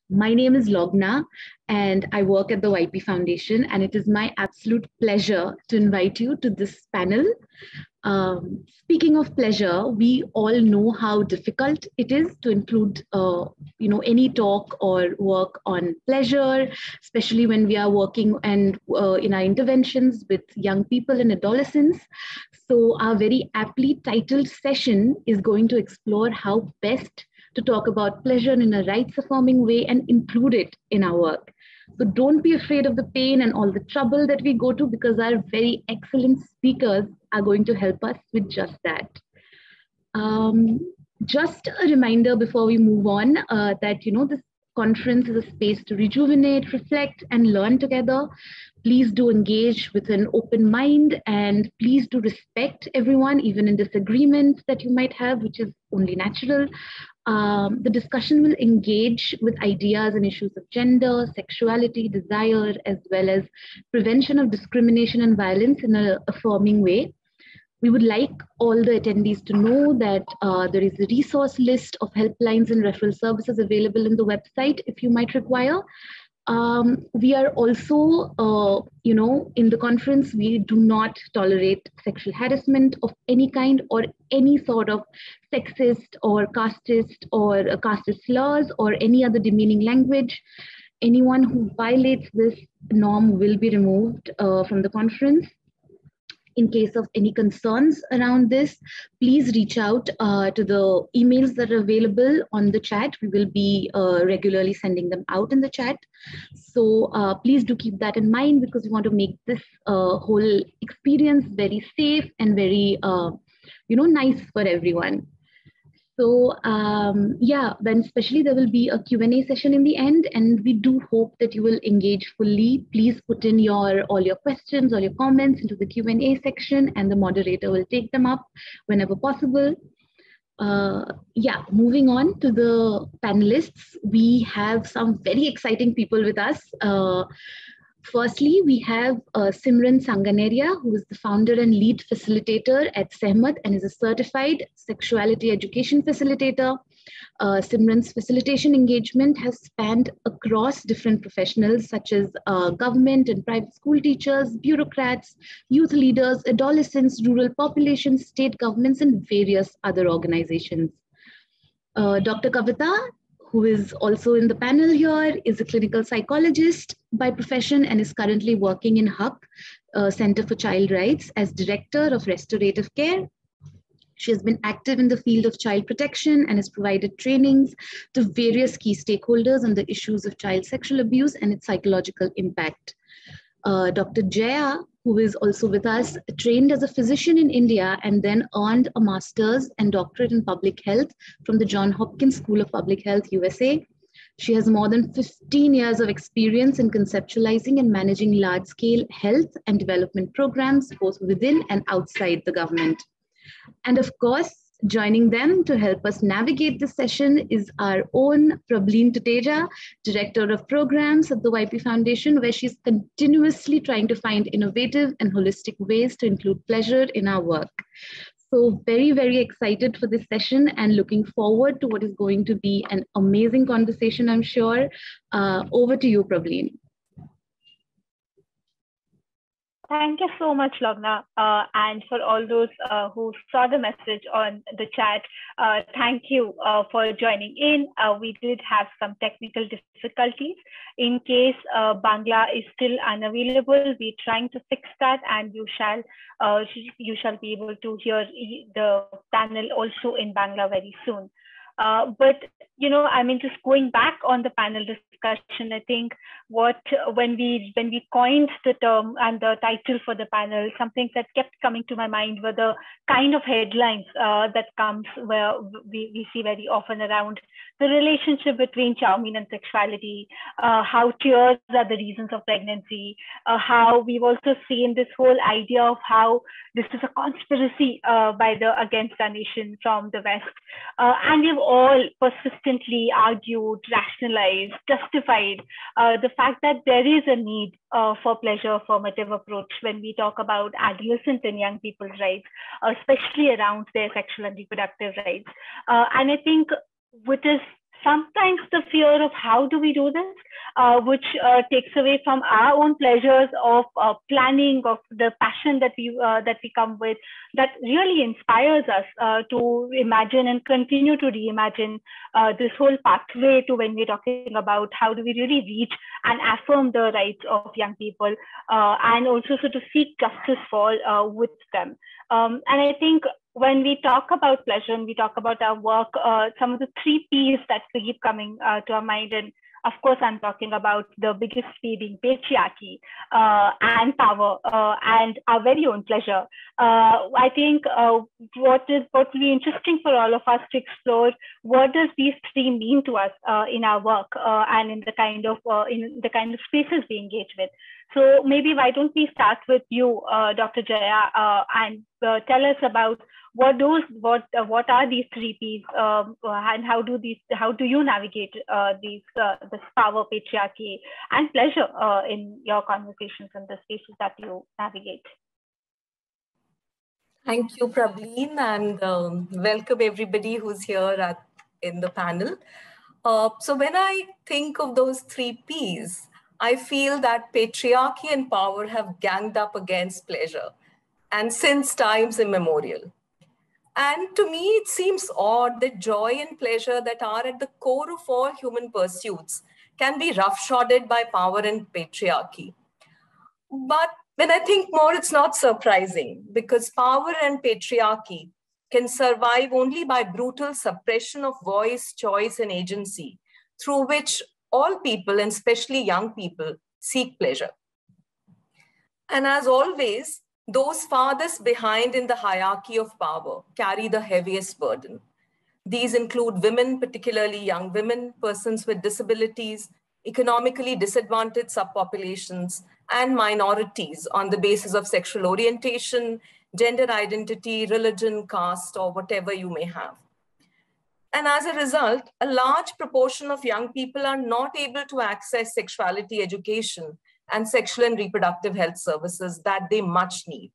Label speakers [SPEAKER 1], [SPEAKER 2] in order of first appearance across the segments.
[SPEAKER 1] My name is Logna, and I work at the YP Foundation, and it is my absolute pleasure to invite you to this panel. Speaking of pleasure, we all know how difficult it is to include, any talk or work on pleasure, especially when we are working and in our interventions with young people and adolescents. So our very aptly titled session is going to explore how best to talk about pleasure in a rights affirming way and include it in our work. So don't be afraid of the pain and all the trouble that we go to, because our very excellent speakers are going to help us with just that. Just a reminder before we move on that, this conference is a space to rejuvenate, reflect, and learn together. Please do engage with an open mind, and please do respect everyone, even in disagreements that you might have, which is only natural. The discussion will engage with ideas and issues of gender, sexuality, desire, as well as prevention of discrimination and violence in an affirming way. We would like all the attendees to know that there is a resource list of helplines and referral services available in the website if you might require. We are also, in the conference, we do not tolerate sexual harassment of any kind or any sort of sexist or casteist slurs or any other demeaning language. Anyone who violates this norm will be removed from the conference. In case of any concerns around this, please reach out to the emails that are available on the chat. We will be regularly sending them out in the chat. So please do keep that in mind, because we want to make this whole experience very safe and very, nice for everyone. So then especially there will be a Q&A session in the end, and we do hope that you will engage fully. Please put in all your questions or your comments into the Q&A section, and the moderator will take them up whenever possible. Moving on to the panelists, we have some very exciting people with us. Firstly, we have Simran Sanganeria, who is the founder and lead facilitator at Sehmat and is a certified sexuality education facilitator. Simran's facilitation engagement has spanned across different professionals such as government and private school teachers, bureaucrats, youth leaders, adolescents, rural populations, state governments, and various other organizations. Dr. Kavita, who is also in the panel here, is a clinical psychologist by profession and is currently working in HUC, Center for Child Rights, as Director of Restorative Care. She has been active in the field of child protection and has provided trainings to various key stakeholders on the issues of child sexual abuse and its psychological impact. Dr. Jaya, who is also with us, trained as a physician in India and then earned a master's and doctorate in public health from the Johns Hopkins School of Public Health, USA. She has more than 15 years of experience in conceptualizing and managing large-scale health and development programs, both within and outside the government. And of course, joining them to help us navigate this session is our own Prabhleen, Director of Programs at the YP Foundation, where she's continuously trying to find innovative and holistic ways to include pleasure in our work. So very, very excited for this session and looking forward to what is going to be an amazing conversation, I'm sure. Over to you, Prabhleen.
[SPEAKER 2] Thank you so much, Logna. And for all those who saw the message on the chat, thank you for joining in. We did have some technical difficulties. In case Bangla is still unavailable, we're trying to fix that, and you shall be able to hear the panel also in Bangla very soon. But just going back on the panel discussion, I think when we coined the term and the title for the panel, something that kept coming to my mind were the kind of headlines that comes where we see very often around the relationship between Chowmein and sexuality, how tears are the reasons of pregnancy, how we've also seen this whole idea of how this is a conspiracy against our nation from the West. And we've all persistently argued, rationalized, justified the fact that there is a need for pleasure formative approach when we talk about adolescent and young people's rights, especially around their sexual and reproductive rights. And I think what is sometimes the fear of how do we do this, which takes away from our own pleasures of planning, of the passion that we come with, that really inspires us to imagine and continue to reimagine this whole pathway to when we're talking about how do we really reach and affirm the rights of young people, and also so to seek justice for with them. And I think when we talk about pleasure and we talk about our work, some of the 3 P's that keep coming to our mind, and of course, I'm talking about the biggest P being patriarchy and power and our very own pleasure. I think what will be interesting for all of us to explore, what does these 3 mean to us in our work and in the kind of spaces we engage with. So maybe why don't we start with you, Dr. Jaya, and tell us about what are these 3 Ps and how do you navigate this power, patriarchy, and pleasure in your conversations and the spaces that you navigate?
[SPEAKER 3] Thank you, Prabhleen, and welcome everybody who's here in the panel. So when I think of those 3 Ps, I feel that patriarchy and power have ganged up against pleasure, and since times immemorial. And to me, it seems odd that joy and pleasure that are at the core of all human pursuits can be roughshod by power and patriarchy. But when I think more, it's not surprising, because power and patriarchy can survive only by brutal suppression of voice, choice, and agency, through which all people, and especially young people, seek pleasure. And as always, those farthest behind in the hierarchy of power carry the heaviest burden. These include women, particularly young women, persons with disabilities, economically disadvantaged subpopulations, and minorities on the basis of sexual orientation, gender identity, religion, caste, or whatever you may have. And as a result, a large proportion of young people are not able to access sexuality education and sexual and reproductive health services that they much need.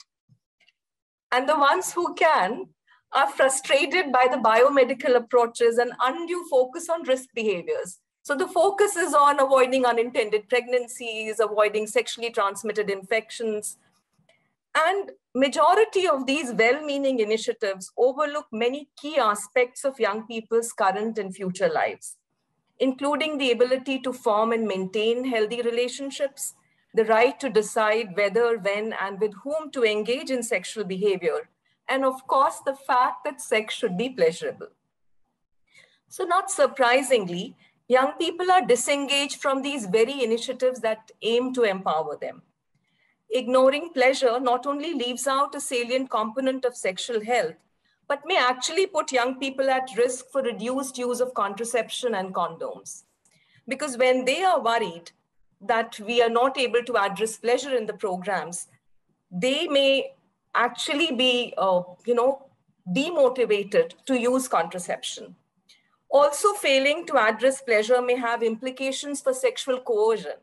[SPEAKER 3] And the ones who can are frustrated by the biomedical approaches and undue focus on risk behaviors. So the focus is on avoiding unintended pregnancies, avoiding sexually transmitted infections. And majority of these well-meaning initiatives overlook many key aspects of young people's current and future lives, including the ability to form and maintain healthy relationships, the right to decide whether, when, and with whom to engage in sexual behavior, and of course, the fact that sex should be pleasurable. So not surprisingly, young people are disengaged from these very initiatives that aim to empower them. Ignoring pleasure not only leaves out a salient component of sexual health, but may actually put young people at risk for reduced use of contraception and condoms. Because when they are worried that we are not able to address pleasure in the programs, they may actually be demotivated to use contraception. Also, failing to address pleasure may have implications for sexual coercion,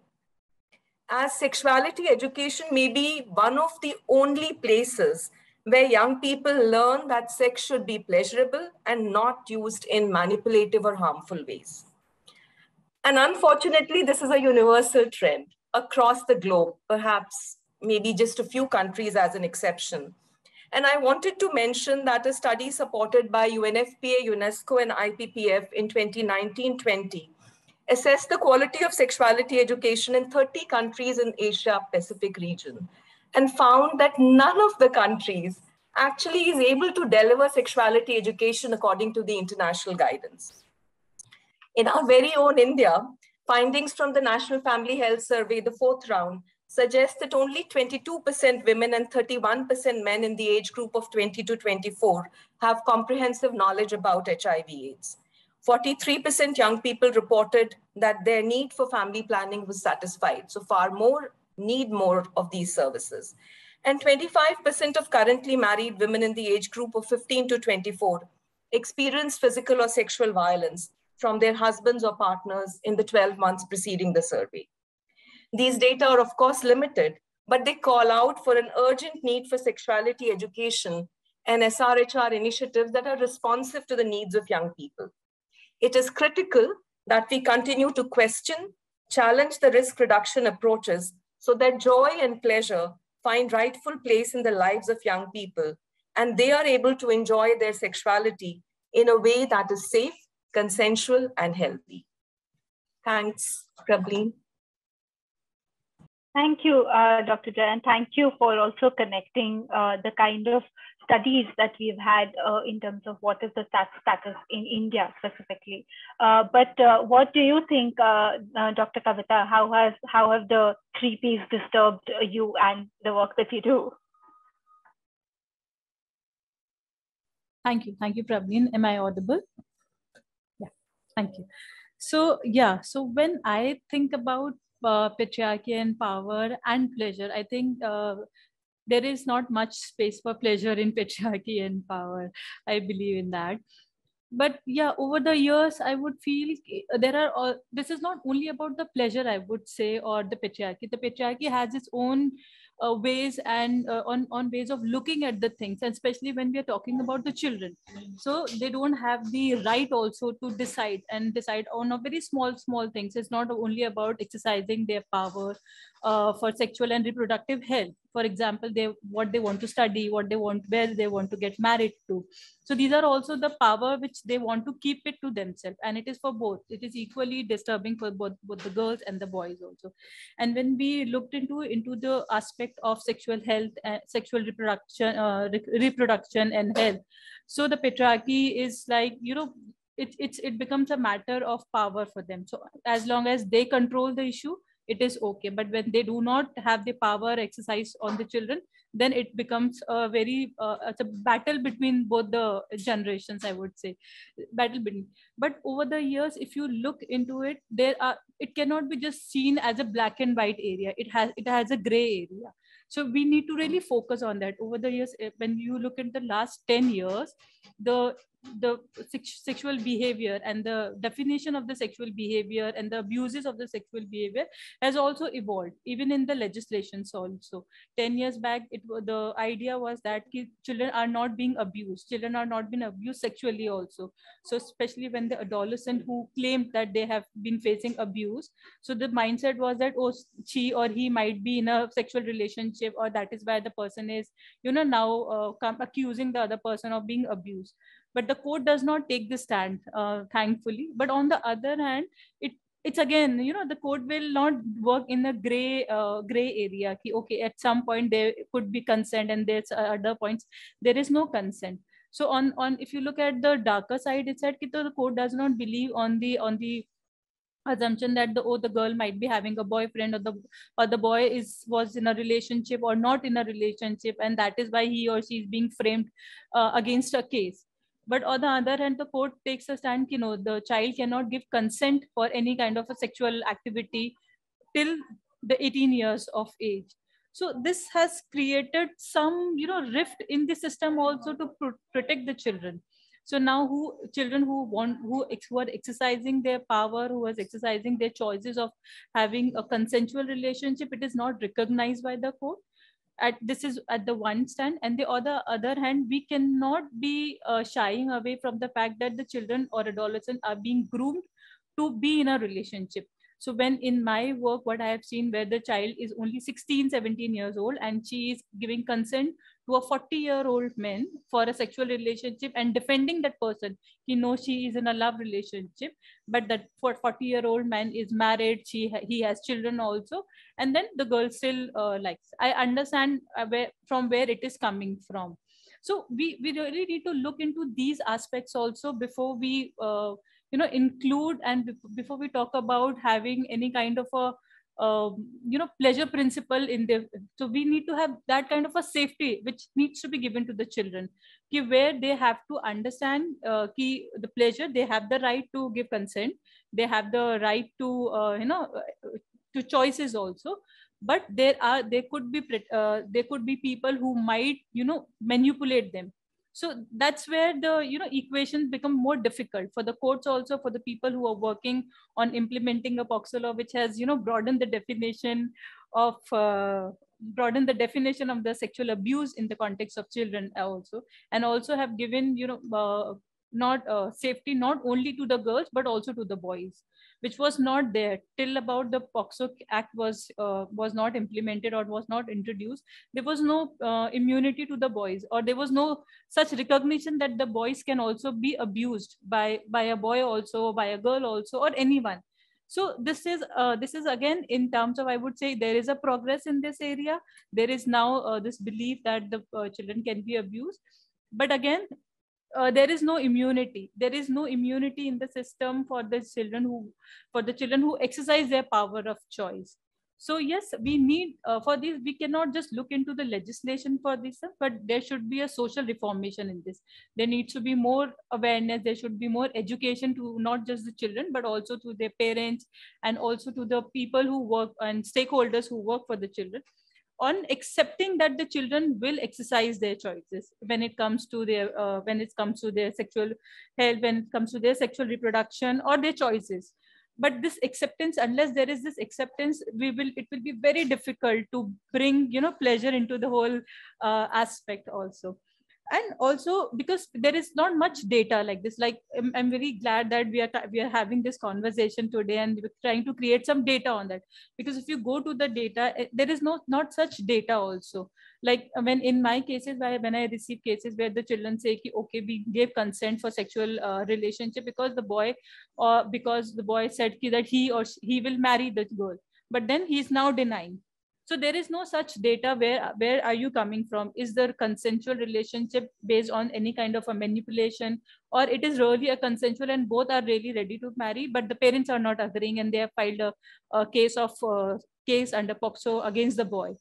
[SPEAKER 3] as sexuality education may be one of the only places where young people learn that sex should be pleasurable and not used in manipulative or harmful ways. And unfortunately, this is a universal trend across the globe, perhaps maybe just a few countries as an exception. And I wanted to mention that a study supported by UNFPA, UNESCO, and IPPF in 2019-20 assessed the quality of sexuality education in 30 countries in Asia Pacific region, and found that none of the countries actually is able to deliver sexuality education according to the international guidance. In our very own India, findings from the National Family Health Survey, the 4th round, suggest that only 22% women and 31% men in the age group of 20 to 24 have comprehensive knowledge about HIV/AIDS. 43% young people reported that their need for family planning was satisfied. So far more need more of these services. And 25% of currently married women in the age group of 15 to 24 experience physical or sexual violence from their husbands or partners in the 12 months preceding the survey. These data are of course limited, but they call out for an urgent need for sexuality education and SRHR initiatives that are responsive to the needs of young people. It is critical that we continue to question, challenge the risk reduction approaches so that joy and pleasure find rightful place in the lives of young people and they are able to enjoy their sexuality in a way that is safe, consensual, and healthy. Thanks, Prabhleen.
[SPEAKER 2] Thank you, Dr. Jaya, and thank you for also connecting the kind of studies that we've had in terms of what is the status in India specifically. But what do you think, Dr. Kavita, how have the 3 Ps disturbed you and the work that you do?
[SPEAKER 4] Thank you, Prabhleen. Am I audible? Yeah, thank you. So yeah, so when I think about patriarchy and power and pleasure, I think there is not much space for pleasure in patriarchy and power. I believe in that. But yeah, over the years, I would feel this is not only about the pleasure, I would say, or the patriarchy. The patriarchy has its own ways and on ways of looking at the things, and especially when we are talking about the children. So they don't have the right also to decide on a very small things. It's not only about exercising their power for sexual and reproductive health. For example, what they want to study, what they want, where they want to get married to. So these are also the power which they want to keep it to themselves, and it is for both. It is equally disturbing for both the girls and the boys also. And when we looked into the aspect of sexual health and sexual reproduction and health, so the patriarchy is like, it becomes a matter of power for them. So as long as they control the issue, it is okay. But when they do not have the power exercised on the children, then it becomes a very it's a battle between both the generations, I would say, battle between. But over the years, if you look into it, it cannot be just seen as a black and white area. It has a gray area. So we need to really focus on that. Over the years, when you look at the last 10 years, the sexual behavior and the definition of the sexual behavior and the abuses of the sexual behavior has also evolved, even in the legislations also. 10 years back, the idea was that children are not being abused. Children are not being abused sexually also. So especially when the adolescent who claimed that they have been facing abuse, so the mindset was that, oh, she or he might be in a sexual relationship, or that is why the person is, now accusing the other person of being abused. But the court does not take this stand, thankfully. But on the other hand, it's again, the court will not work in a gray area. Okay, at some point there could be consent, and there's other points there is no consent. So on if you look at the darker side, it's that the court does not believe on the assumption that the girl might be having a boyfriend, or the boy was in a relationship or not in a relationship, and that is why he or she is being framed against a case. But on the other hand, the court takes a stand, the child cannot give consent for any kind of a sexual activity till the 18 years of age. So this has created some, rift in the system also to protect the children. So now children who are exercising their power, who are exercising their choices of having a consensual relationship, it is not recognized by the court. This is at the one stand, and the other hand, we cannot be shying away from the fact that the children or adolescents are being groomed to be in a relationship. So when in my work, what I have seen, where the child is only 16, 17 years old, and she is giving consent to a 40-year-old man for a sexual relationship and defending that person. He knows she is in a love relationship, but that 40-year-old man is married, he has children also, and then the girl still likes. I understand from where it is coming from. So we really need to look into these aspects also before we include, and before we talk about having any kind of a pleasure principle in there. So we need to have that kind of a safety which needs to be given to the children, where they have to understand the pleasure, they have the right to give consent, they have the right to to choices also. But there could be people who might manipulate them. So that's where the equations become more difficult for the courts, also for the people who are working on implementing a POCSO law, which has broadened the definition of the sexual abuse in the context of children also, and also have given safety, not only to the girls, but also to the boys, which was not there till about the POXO Act was not implemented or was not introduced. There was no immunity to the boys, or there was no such recognition that the boys can also be abused by a boy also, by a girl also, or anyone. So this is again, in terms of, I would say, there is a progress in this area. There is now this belief that the children can be abused, but again, there is no immunity. There is no immunity in the system for the children who exercise their power of choice. So yes, we need for this, we cannot just look into the legislation for this, but there should be a social reformation in this. There needs to be more awareness. There should be more education to not just the children, but also to their parents, and also to the people who work and stakeholders who work for the children, on accepting that the children will exercise their choices when it comes to their sexual health, when it comes to their sexual reproduction or their choices. But this acceptance, unless there is this acceptance, it will be very difficult to bring pleasure into the whole aspect also. And also because there is not much data like this. Like I'm very glad that we are having this conversation today, and we're trying to create some data on that, because if you go to the data, there is not such data also. Like when in my cases, when I receive cases where the children say, okay, we gave consent for sexual relationship because the boy said that he will marry the girl, but then he's now denying. So there is no such data. Where are you coming from? Is there consensual relationship based on any kind of a manipulation, or it is really a consensual and both are really ready to marry, but the parents are not agreeing and they have filed a case under POXO against the boy?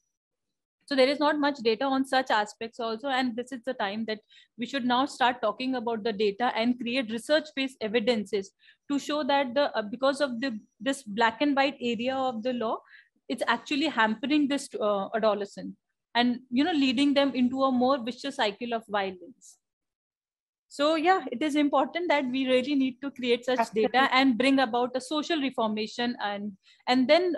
[SPEAKER 4] So there is not much data on such aspects also, and this is the time that we should now start talking about the data and create research-based evidences to show that because of this black and white area of the law, it's actually hampering this adolescent, and leading them into a more vicious cycle of violence. So yeah, it is important that we really need to create such data and bring about a social reformation, and then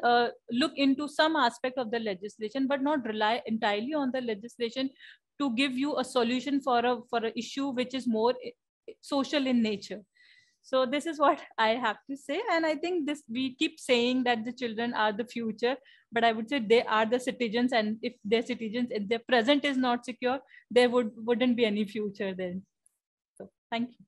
[SPEAKER 4] look into some aspect of the legislation, but not rely entirely on the legislation to give you a solution for an issue which is more social in nature. So this is what I have to say. And I think we keep saying that the children are the future, but I would say they are the citizens. And if their present is not secure, there wouldn't be any future then. So thank you.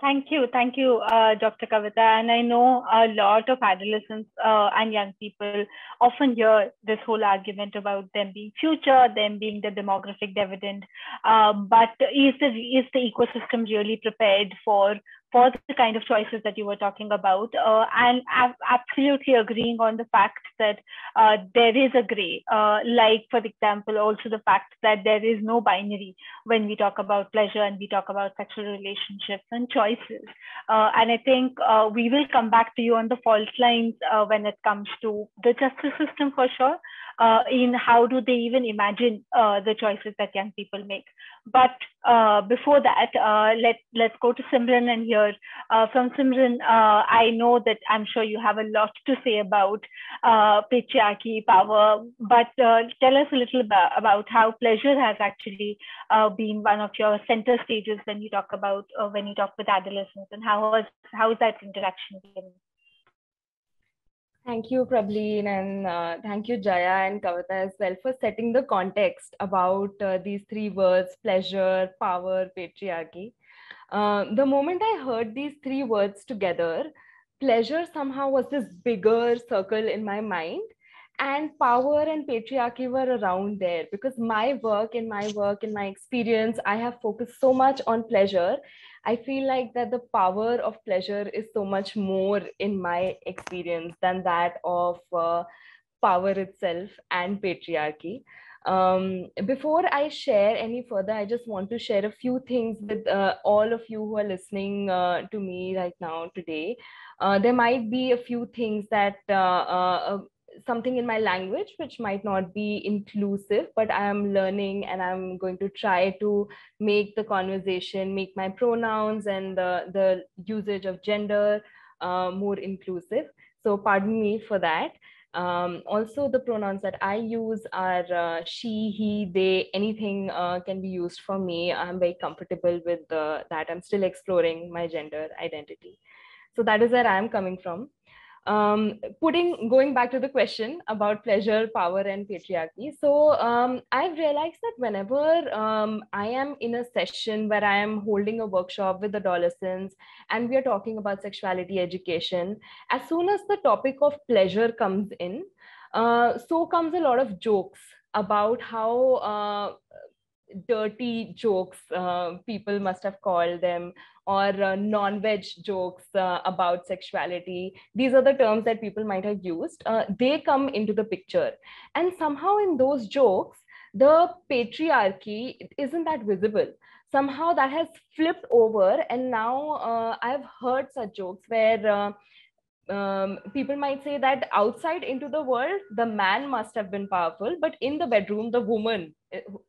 [SPEAKER 2] Thank you, Dr. Kavita. And I know a lot of adolescents and young people often hear this whole argument about them being future, them being the demographic dividend. But is the ecosystem really prepared for the kind of choices that you were talking about? And I'm absolutely agreeing on the fact that there is a gray, like, for example, also the fact that there is no binary when we talk about pleasure and we talk about sexual relationships and choices. And I think we will come back to you on the fault lines when it comes to the justice system for sure, in how do they even imagine the choices that young people make. But before that, let's go to Simran and hear from Simran. I know that I'm sure you have a lot to say about patriarchy, power, but tell us a little about how pleasure has actually been one of your center stages when you talk with adolescents, and how is that interaction been?
[SPEAKER 5] Thank you, Prabhleen, and thank you, Jaya and Kavita as well, for setting the context about these three words: pleasure, power, patriarchy. The moment I heard these three words together, pleasure somehow was this bigger circle in my mind, and power and patriarchy were around there, because in my experience, I have focused so much on pleasure. I feel like that the power of pleasure is so much more in my experience than that of power itself and patriarchy. Before I share any further, I just want to share a few things with all of you who are listening to me right now today. There might be a few things that something in my language which might not be inclusive, but I am learning, and I'm going to try to make the conversation, make my pronouns and the usage of gender more inclusive. So pardon me for that. Also, the pronouns that I use are she, he, they, anything can be used for me. I'm very comfortable with that. I'm still exploring my gender identity. So that is where I'm coming from. Going back to the question about pleasure, power, and patriarchy. So I've realized that whenever I am in a session where I am holding a workshop with adolescents and we are talking about sexuality education, as soon as the topic of pleasure comes in, so comes a lot of jokes about how dirty jokes, people must have called them, or non-veg jokes about sexuality. These are the terms that people might have used. They come into the picture. And somehow in those jokes, the patriarchy isn't that visible. Somehow that has flipped over. And now I've heard such jokes where people might say that outside into the world, the man must have been powerful, but in the bedroom, the woman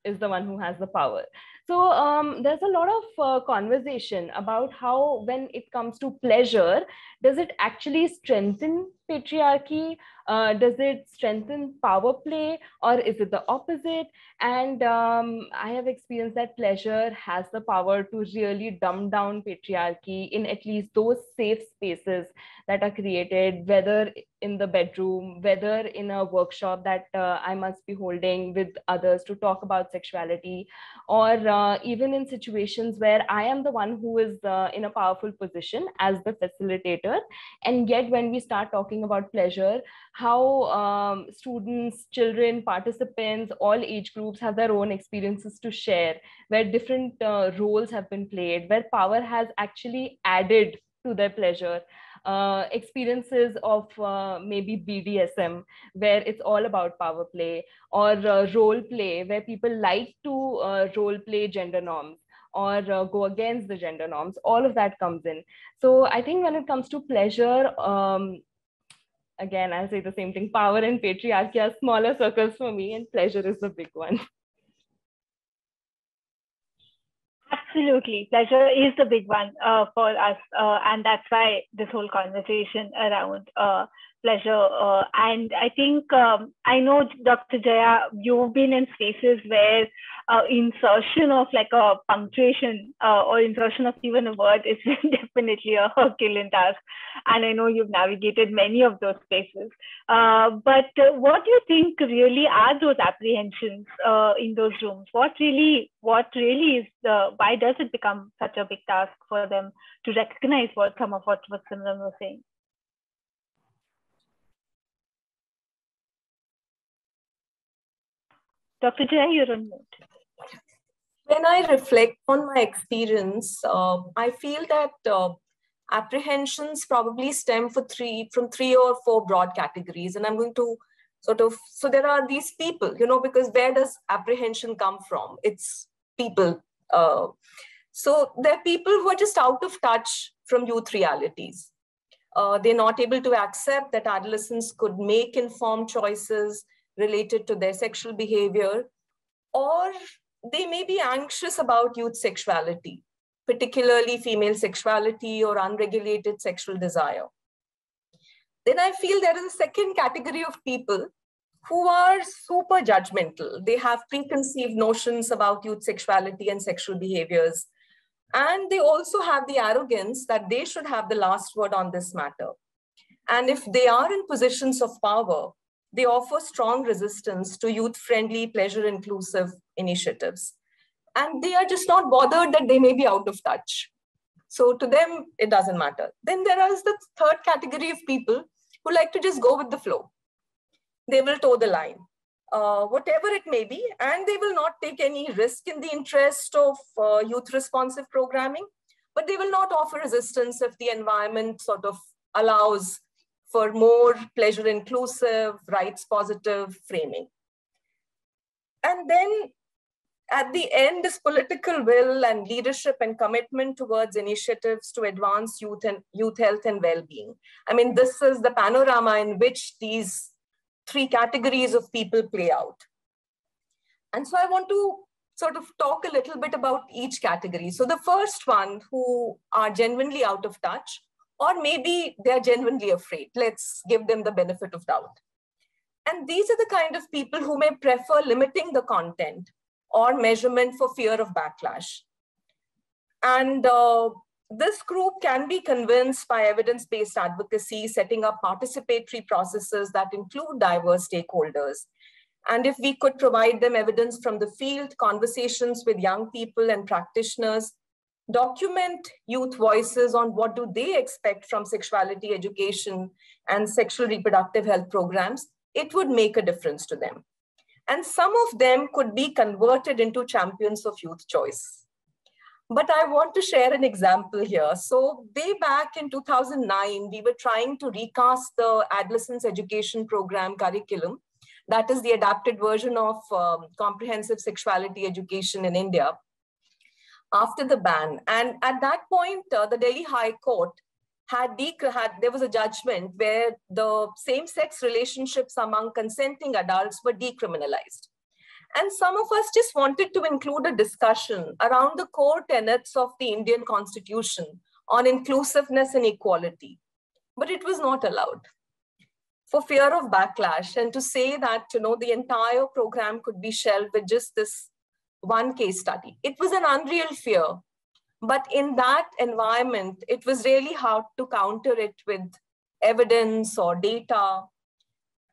[SPEAKER 5] is the one who has the power. So there's a lot of conversation about how, when it comes to pleasure, does it actually strengthen patriarchy? Does it strengthen power play, or is it the opposite? And I have experienced that pleasure has the power to really dumb down patriarchy in at least those safe spaces that are created, whether in the bedroom, whether in a workshop that I must be holding with others to talk about sexuality, or even in situations where I am the one who is in a powerful position as the facilitator. And yet when we start talking about pleasure, how students, children, participants, all age groups have their own experiences to share, where different roles have been played, where power has actually added to their pleasure. Experiences of maybe BDSM, where it's all about power play, or role play, where people like to role play gender norms, or go against the gender norms. All of that comes in. So I think when it comes to pleasure, again, I'll say the same thing. Power and patriarchy are smaller circles for me, and pleasure is the big one.
[SPEAKER 2] Absolutely. Pleasure is the big one for us. And that's why this whole conversation around pleasure. And I think, I know, Dr. Jaya, you've been in spaces where insertion of like a punctuation or insertion of even a word is definitely a Herculean task. And I know you've navigated many of those spaces. But what do you think really are those apprehensions in those rooms? What really is why does it become such a big task for them to recognize some of what Simran was saying? Dr. Jaya, you're on mute.
[SPEAKER 3] When I reflect on my experience, I feel that apprehensions probably stem from three or four broad categories. And I'm going to so there are these people, because where does apprehension come from? It's people. So there are people who are just out of touch from youth realities. They're not able to accept that adolescents could make informed choices related to their sexual behavior, or they may be anxious about youth sexuality, particularly female sexuality or unregulated sexual desire. Then I feel there is a second category of people who are super judgmental. They have preconceived notions about youth sexuality and sexual behaviors. And they also have the arrogance that they should have the last word on this matter. And if they are in positions of power, they offer strong resistance to youth-friendly, pleasure-inclusive initiatives. And they are just not bothered that they may be out of touch. So to them, it doesn't matter. Then there is the third category of people who like to just go with the flow. They will toe the line, whatever it may be, and they will not take any risk in the interest of youth-responsive programming, but they will not offer resistance if the environment sort of allows for more pleasure-inclusive, rights-positive framing. And then at the end is political will and leadership and commitment towards initiatives to advance youth health and well-being. I mean, this is the panorama in which these three categories of people play out. And so I want to sort of talk a little bit about each category. So the first one, who are genuinely out of touch, or maybe they're genuinely afraid. Let's give them the benefit of doubt. And these are the kind of people who may prefer limiting the content or measurement for fear of backlash. And this group can be convinced by evidence-based advocacy, setting up participatory processes that include diverse stakeholders. And if we could provide them evidence from the field, conversations with young people and practitioners, document youth voices on what do they expect from sexuality education and sexual reproductive health programs, it would make a difference to them. And some of them could be converted into champions of youth choice. But I want to share an example here. So way back in 2009, we were trying to recast the adolescents education program curriculum. That is the adapted version of comprehensive sexuality education in India after the ban. And at that point, the Delhi High Court there was a judgment where the same-sex relationships among consenting adults were decriminalized. And some of us just wanted to include a discussion around the core tenets of the Indian Constitution on inclusiveness and equality, but it was not allowed for fear of backlash, and to say that, the entire program could be shelved with just this one case study. It was an unreal fear. But in that environment, it was really hard to counter it with evidence or data.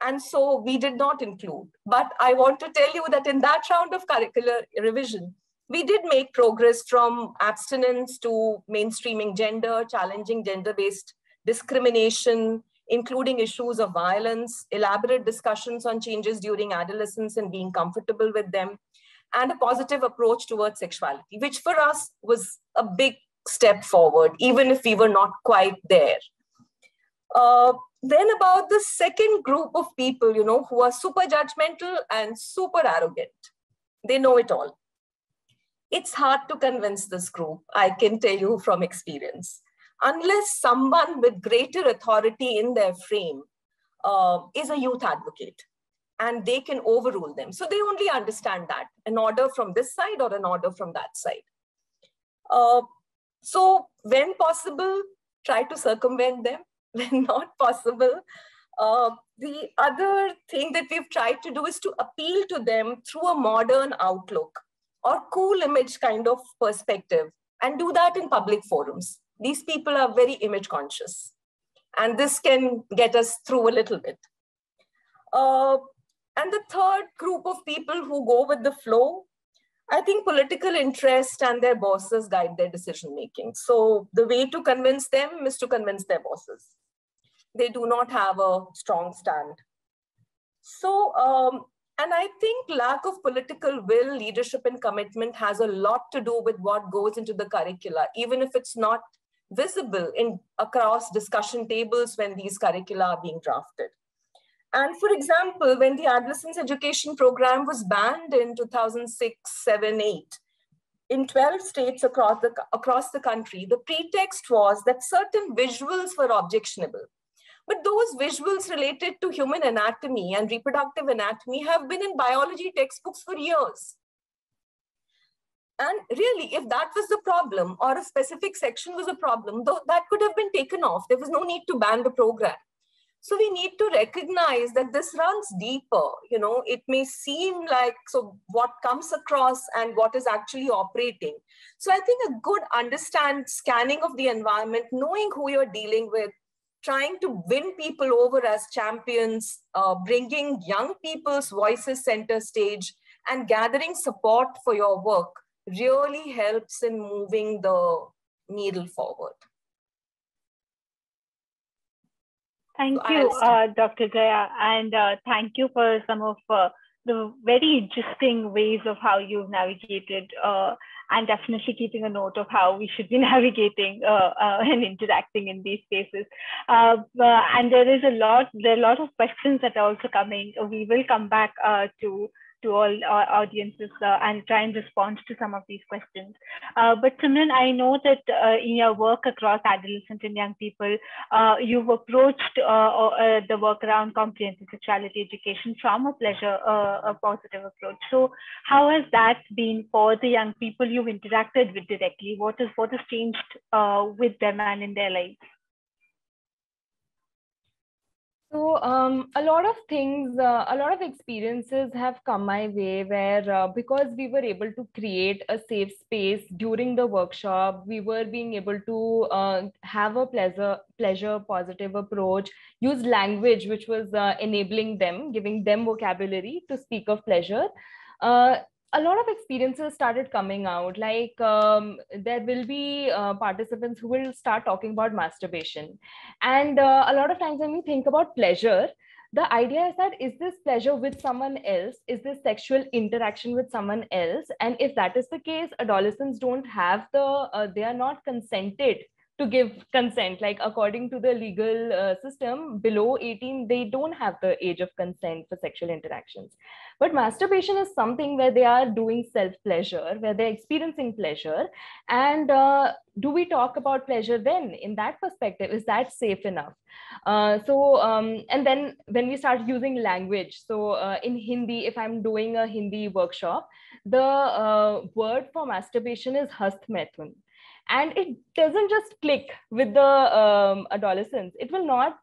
[SPEAKER 3] And so we did not include. But I want to tell you that in that round of curricular revision, we did make progress from abstinence to mainstreaming gender, challenging gender-based discrimination, including issues of violence, elaborate discussions on changes during adolescence and being comfortable with them, and a positive approach towards sexuality, which for us was a big step forward, even if we were not quite there. Then about the second group of people, who are super judgmental and super arrogant. They know it all. It's hard to convince this group, I can tell you from experience, unless someone with greater authority in their frame is a youth advocate, and they can overrule them. So they only understand that, an order from this side or an order from that side. So when possible, try to circumvent them. When not possible, the other thing that we've tried to do is to appeal to them through a modern outlook or cool image kind of perspective, and do that in public forums. These people are very image conscious, and this can get us through a little bit. And the third group of people who go with the flow, I think political interest and their bosses guide their decision-making. So the way to convince them is to convince their bosses. They do not have a strong stand. So, and I think lack of political will, leadership, and commitment has a lot to do with what goes into the curricula, even if it's not visible across discussion tables when these curricula are being drafted. And for example, when the adolescents education program was banned in 2006, 7, 8, in 12 states across the country, the pretext was that certain visuals were objectionable. But those visuals related to human anatomy and reproductive anatomy have been in biology textbooks for years. And really, if that was the problem, or a specific section was a problem, that could have been taken off. There was no need to ban the program. So we need to recognize that this runs deeper. It may seem like, so what comes across and what is actually operating. So I think a good scanning of the environment, knowing who you're dealing with, trying to win people over as champions, bringing young people's voices center stage, and gathering support for your work really helps in moving the needle forward.
[SPEAKER 2] Thank you, Dr. Jaya, and thank you for some of the very interesting ways of how you've navigated, and definitely keeping a note of how we should be navigating and interacting in these spaces. And there are a lot of questions that are also coming. We will come back to all audiences and try and respond to some of these questions. But Simran, I know that in your work across adolescent and young people, you've approached the work around comprehensive sexuality education from a positive approach. So how has that been for the young people you've interacted with directly? What has changed with them and in their lives?
[SPEAKER 5] So a lot of things, a lot of experiences have come my way where because we were able to create a safe space during the workshop, we were being able to have a pleasure positive approach, use language which was enabling them, giving them vocabulary to speak of pleasure. Uh, a lot of experiences started coming out, like there will be participants who will start talking about masturbation. And a lot of times when we think about pleasure, the idea is that, is this pleasure with someone else? Is this sexual interaction with someone else? And if that is the case, adolescents don't have they are not consented to give consent. Like according to the legal system, below 18, they don't have the age of consent for sexual interactions. But masturbation is something where they are doing self pleasure, where they're experiencing pleasure. And do we talk about pleasure then in that perspective? Is that safe enough? And then when we start using language, so in Hindi, if I'm doing a Hindi workshop, the word for masturbation is hast maithun. And it doesn't just click with the adolescents. It will not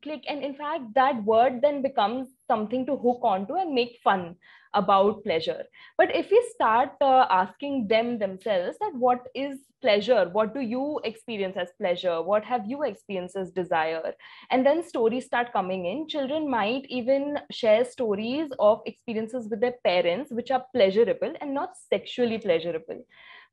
[SPEAKER 5] click. And in fact, that word then becomes something to hook onto and make fun about pleasure. But if we start asking them themselves that what is pleasure, what do you experience as pleasure, what have you experienced as desire, and then stories start coming in, children might even share stories of experiences with their parents which are pleasurable and not sexually pleasurable.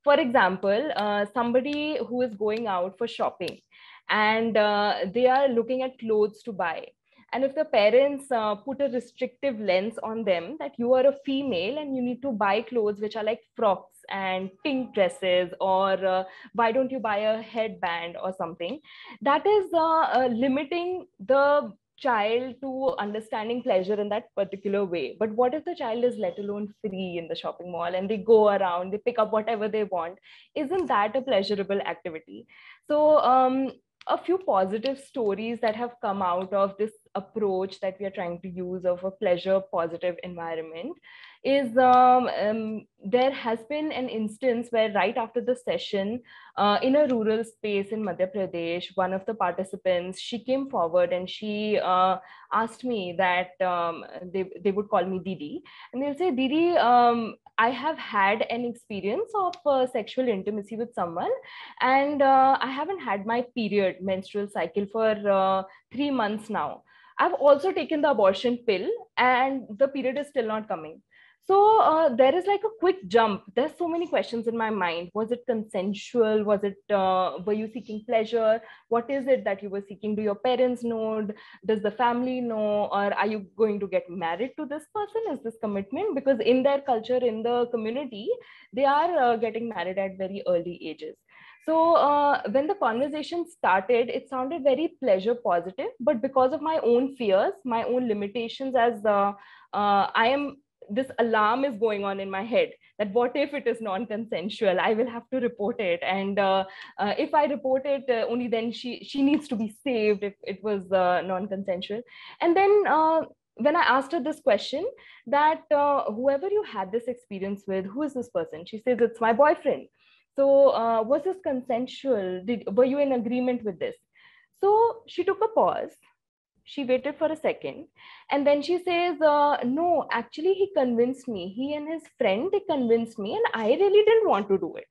[SPEAKER 5] For example, somebody who is going out for shopping, and they are looking at clothes to buy. And if the parents put a restrictive lens on them that you are a female and you need to buy clothes which are like frocks and pink dresses, or why don't you buy a headband or something, that is limiting the child to understanding pleasure in that particular way. But what if the child is let alone free in the shopping mall and they go around, they pick up whatever they want? Isn't that a pleasurable activity? So a few positive stories that have come out of this approach that we are trying to use of a pleasure positive environment is there has been an instance where right after the session in a rural space in Madhya Pradesh, one of the participants, she came forward and she asked me that they would call me Didi, and they'll say, Didi, I have had an experience of sexual intimacy with someone, and I haven't had my period menstrual cycle for 3 months now. I've also taken the abortion pill and the period is still not coming. So there is like a quick jump. There's so many questions in my mind. Was it consensual? Was it, were you seeking pleasure? What is it that you were seeking? Do your parents know? Does the family know? Or are you going to get married to this person? Is this commitment? Because in their culture, in the community, they are getting married at very early ages. So when the conversation started, it sounded very pleasure positive, but because of my own fears, my own limitations, as this alarm is going on in my head that what if it is non-consensual? I will have to report it, and if I report it, only then she needs to be saved if it was non-consensual. And then when I asked her this question, that whoever you had this experience with, who is this person? She says, it's my boyfriend. So was this consensual? Were you in agreement with this? So she took a pause. She waited for a second, and then she says, no, actually he convinced me. He and his friend, they convinced me, and I really didn't want to do it.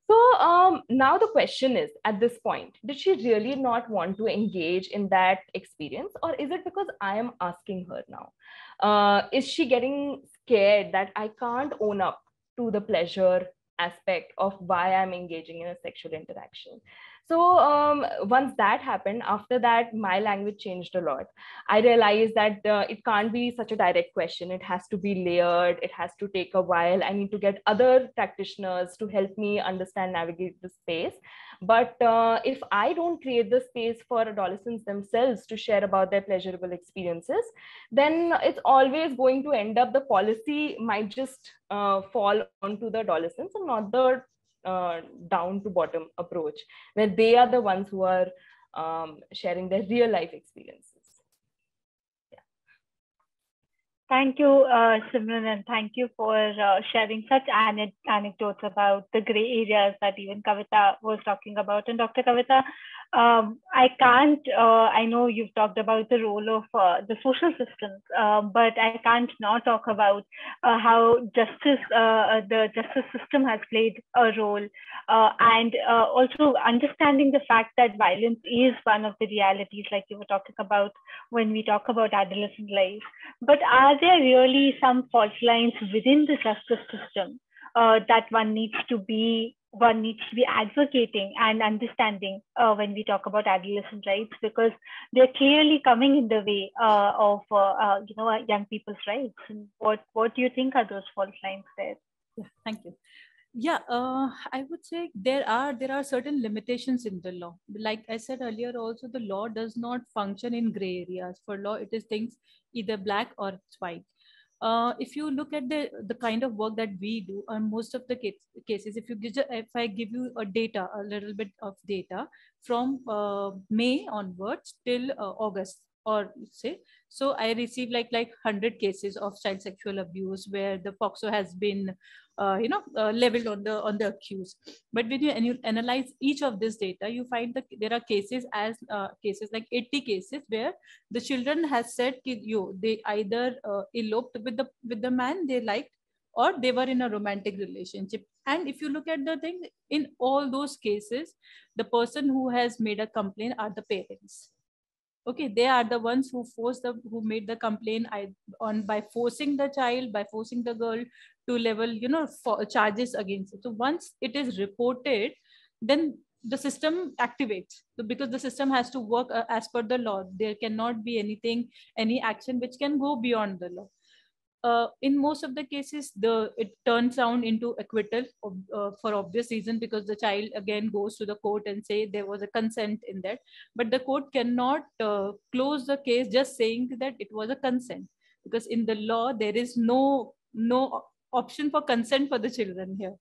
[SPEAKER 5] So now the question is, at this point, did she really not want to engage in that experience, or is it because I am asking her now? Is she getting scared that I can't own up to the pleasure aspect of why I'm engaging in a sexual interaction? So once that happened, after that, my language changed a lot. I realized that it can't be such a direct question. It has to be layered. It has to take a while. I need to get other practitioners to help me understand, navigate the space. But if I don't create the space for adolescents themselves to share about their pleasurable experiences, then it's always going to end up, the policy might just fall onto the adolescents and not the down to bottom approach, where they are the ones who are sharing their real life experiences.
[SPEAKER 2] Thank you, Simran, and thank you for sharing such anecdotes about the gray areas that even Kavita was talking about. And Dr. Kavita, I can't, I know you've talked about the role of the social systems, but I can't not talk about how the justice system has played a role, and also understanding the fact that violence is one of the realities, like you were talking about when we talk about adolescent life. But are there really some fault lines within the justice system that one needs to be advocating and understanding when we talk about adolescent rights, because they're clearly coming in the way of young people's rights. And what do you think are those fault lines there?
[SPEAKER 4] Yeah, thank you. Yeah, I would say there are certain limitations in the law. Like I said earlier, also the law does not function in gray areas. For law, it is things either black or it's white. If you look at the kind of work that we do on most of the cases, if I give you a little bit of data from May onwards till August, or say, so I received like 100 cases of child sexual abuse where the POXO has been leveled on the accused. But when you analyze each of this data, you find that there are cases like 80 cases where the children has said they either eloped with the man they liked, or they were in a romantic relationship. And if you look at the thing, in all those cases, the person who has made a complaint are the parents. Okay, they are the ones who made the complaint by forcing the child, by forcing the girl to level charges against it. So once it is reported, then the system activates. So because the system has to work as per the law, there cannot be any action which can go beyond the law. In most of the cases, it turns down into acquittal for obvious reason, because the child again goes to the court and say there was a consent in that. But the court cannot close the case just saying that it was a consent, because in the law there is no option for consent for the children here.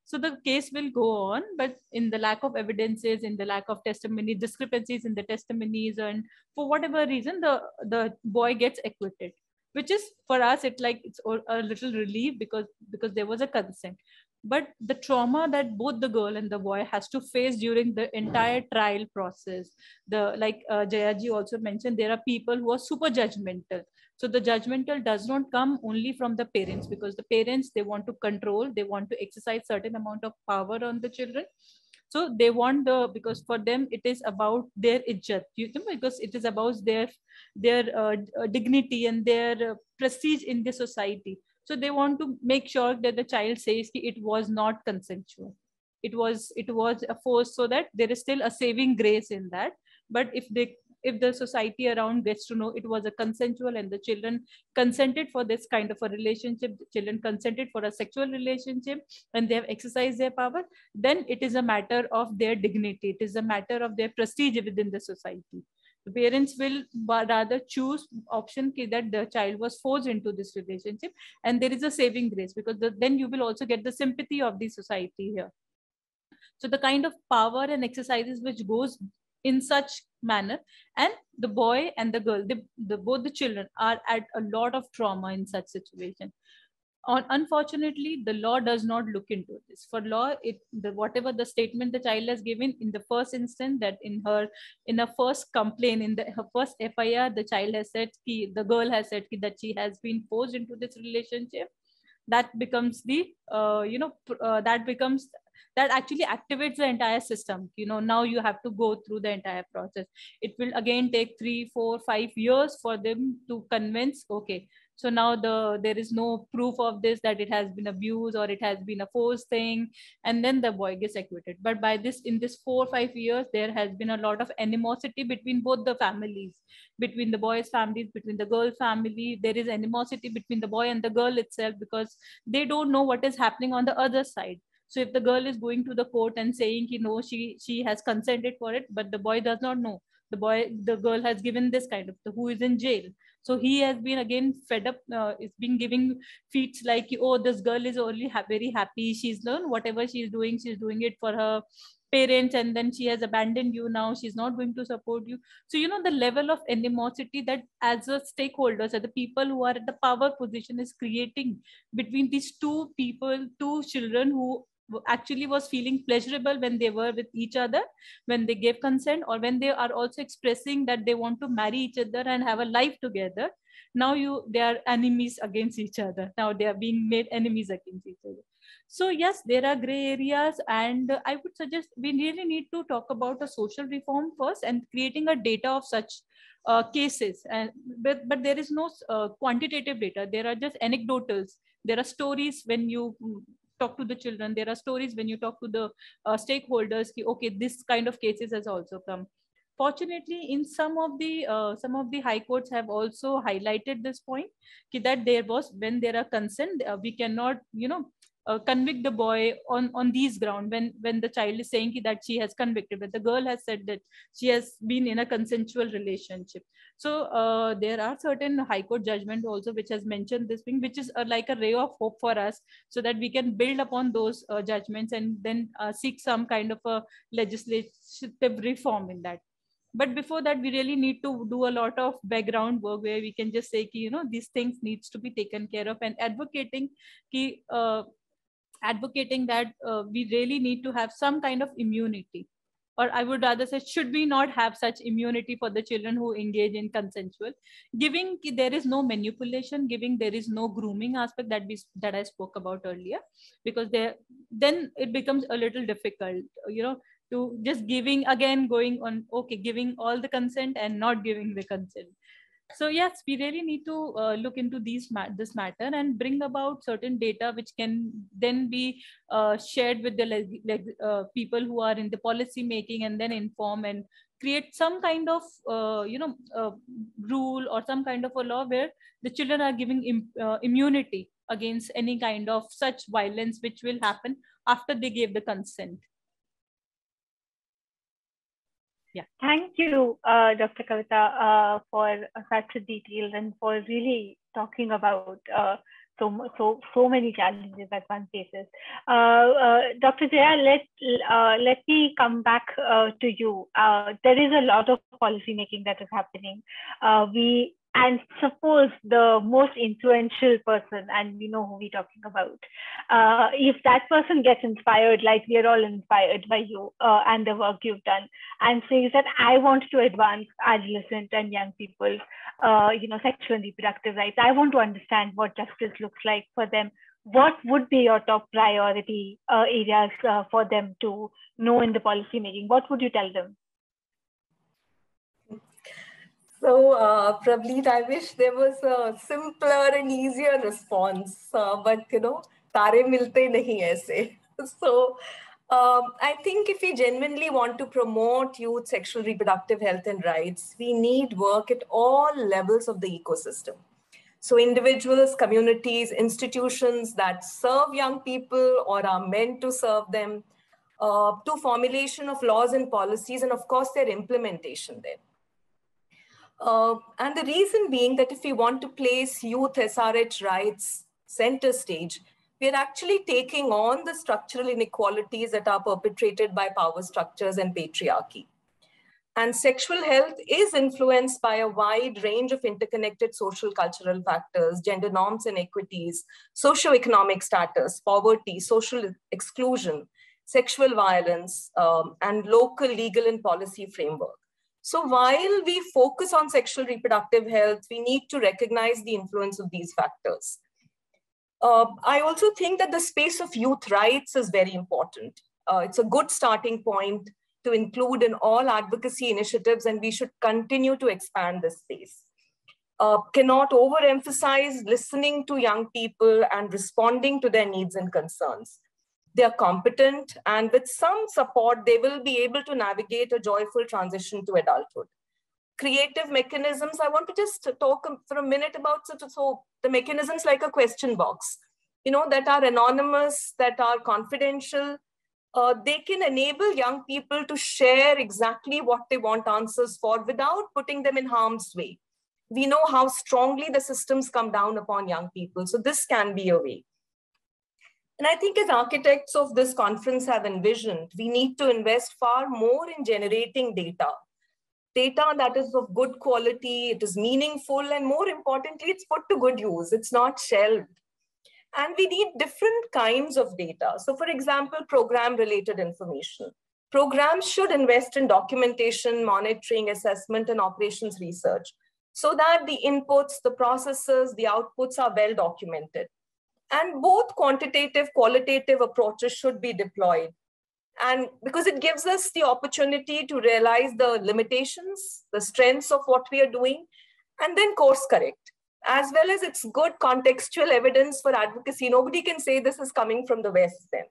[SPEAKER 4] So the case will go on, but in the lack of evidences, in the lack of testimony, discrepancies in the testimonies, and for whatever reason, the boy gets acquitted, which is for us it's a little relief, because there was a consent. But the trauma that both the girl and the boy has to face during the entire trial process, Jaya ji also mentioned, there are people who are super judgmental. So the judgmental does not come only from the parents, because the parents, they want to control, they want to exercise certain amount of power on the children. So they want because for them it is about their ijjat, because it is about their dignity and their prestige in the society. So they want to make sure that the child says it was not consensual, it was a force, so that there is still a saving grace in that. But if the society around gets to know it was a consensual, and the children consented for this kind of a relationship, the children consented for a sexual relationship, and they have exercised their power, then it is a matter of their dignity, it is a matter of their prestige within the society. The parents will rather choose option that the child was forced into this relationship, and there is a saving grace, because then you will also get the sympathy of the society here. So the kind of power and exercises which goes in such manner, and the boy and the girl, both the children are at a lot of trauma in such situation. Unfortunately, the law does not look into this. For law, whatever the statement the child has given in the first instance, that in a first complaint, her first FIR, the child has said, the girl has said that she has been forced into this relationship. That becomes that actually activates the entire system. Now you have to go through the entire process. It will again take 3, 4, 5 years for them to convince, okay, so now there is no proof of this, that it has been abused or it has been a forced thing, and then the boy gets acquitted. But in this 4 or 5 years, there has been a lot of animosity between both the families, between the boy's families, between the girl's family. There is animosity between the boy and the girl itself, because they don't know what is happening on the other side. So if the girl is going to the court and saying, she has consented for it, but the boy does not know. The girl has given this kind of, who is in jail. So he has been again fed up. It's been giving feats like, oh, this girl is only very happy. She's learned whatever she's doing it for her parents, and then she has abandoned you. Now she's not going to support you. So, the level of animosity that as a stakeholders, as the people who are at the power position, is creating between these two people, two children who actually was feeling pleasurable when they were with each other, when they gave consent, or when they are also expressing that they want to marry each other and have a life together. Now they are enemies against each other. Now they are being made enemies against each other. So yes, there are gray areas, and I would suggest we really need to talk about a social reform first and creating a data of such cases. And but there is no quantitative data. There are just anecdotals. There are stories when you talk to the children. There are stories when you talk to the stakeholders. Okay, this kind of cases has also come. Fortunately, in some of the high courts have also highlighted this point, that there was, when there are consent, we cannot convict the boy on these grounds when the child is saying that she has convicted, but the girl has said that she has been in a consensual relationship. So there are certain high court judgment also which has mentioned this thing, which is like a ray of hope for us, so that we can build upon those judgments and then seek some kind of a legislative reform in that. But before that, we really need to do a lot of background work where we can just say, these things needs to be taken care of, and advocating that we really need to have some kind of immunity, or I would rather say, should we not have such immunity for the children who engage in consensual, giving there is no manipulation, giving there is no grooming aspect that I spoke about earlier, because then it becomes a little difficult, to just giving all the consent and not giving the consent. So yes, we really need to look into this matter and bring about certain data which can then be shared with the people who are in the policy making, and then inform and create some kind of rule or some kind of a law where the children are giving immunity against any kind of such violence which will happen after they gave the consent. Yeah.
[SPEAKER 2] Thank you, Dr. Kavita, for such a detail and for really talking about so many challenges that one faces. Dr. Jaya, let me come back to you. There is a lot of policy making that is happening. And suppose the most influential person, and we know who we're talking about, if that person gets inspired, like we are all inspired by you and the work you've done, and says that I want to advance adolescent and young people, sexual and reproductive rights, I want to understand what justice looks like for them, what would be your top priority areas for them to know in the policy making? What would you tell them?
[SPEAKER 3] So, Prabhleen, I wish there was a simpler and easier response, but tare milte nahi aise. So, I think if we genuinely want to promote youth sexual reproductive health and rights, we need work at all levels of the ecosystem. So individuals, communities, institutions that serve young people or are meant to serve them, to formulation of laws and policies, and of course their implementation there. And the reason being that if we want to place youth SRH rights center stage, we are actually taking on the structural inequalities that are perpetrated by power structures and patriarchy. And sexual health is influenced by a wide range of interconnected social cultural factors, gender norms and equities, socioeconomic status, poverty, social exclusion, sexual violence, and local legal and policy framework. So while we focus on sexual reproductive health, we need to recognize the influence of these factors. I also think that the space of youth rights is very important. It's a good starting point to include in all advocacy initiatives, and we should continue to expand this space. Cannot overemphasize listening to young people and responding to their needs and concerns. They are competent, and with some support, they will be able to navigate a joyful transition to adulthood. Creative mechanisms, I want to just talk for a minute about the mechanisms like a question box, that are anonymous, that are confidential. They can enable young people to share exactly what they want answers for without putting them in harm's way. We know how strongly the systems come down upon young people, so this can be a way. And I think as architects of this conference have envisioned, we need to invest far more in generating data that is of good quality, it is meaningful, and more importantly, it's put to good use. It's not shelved. And we need different kinds of data. So for example, program-related information. Programs should invest in documentation, monitoring, assessment, and operations research so that the inputs, the processes, the outputs are well documented. And both quantitative, qualitative approaches should be deployed. And because it gives us the opportunity to realize the limitations, the strengths of what we are doing, and then course correct, as well as it's good contextual evidence for advocacy. Nobody can say this is coming from the West then.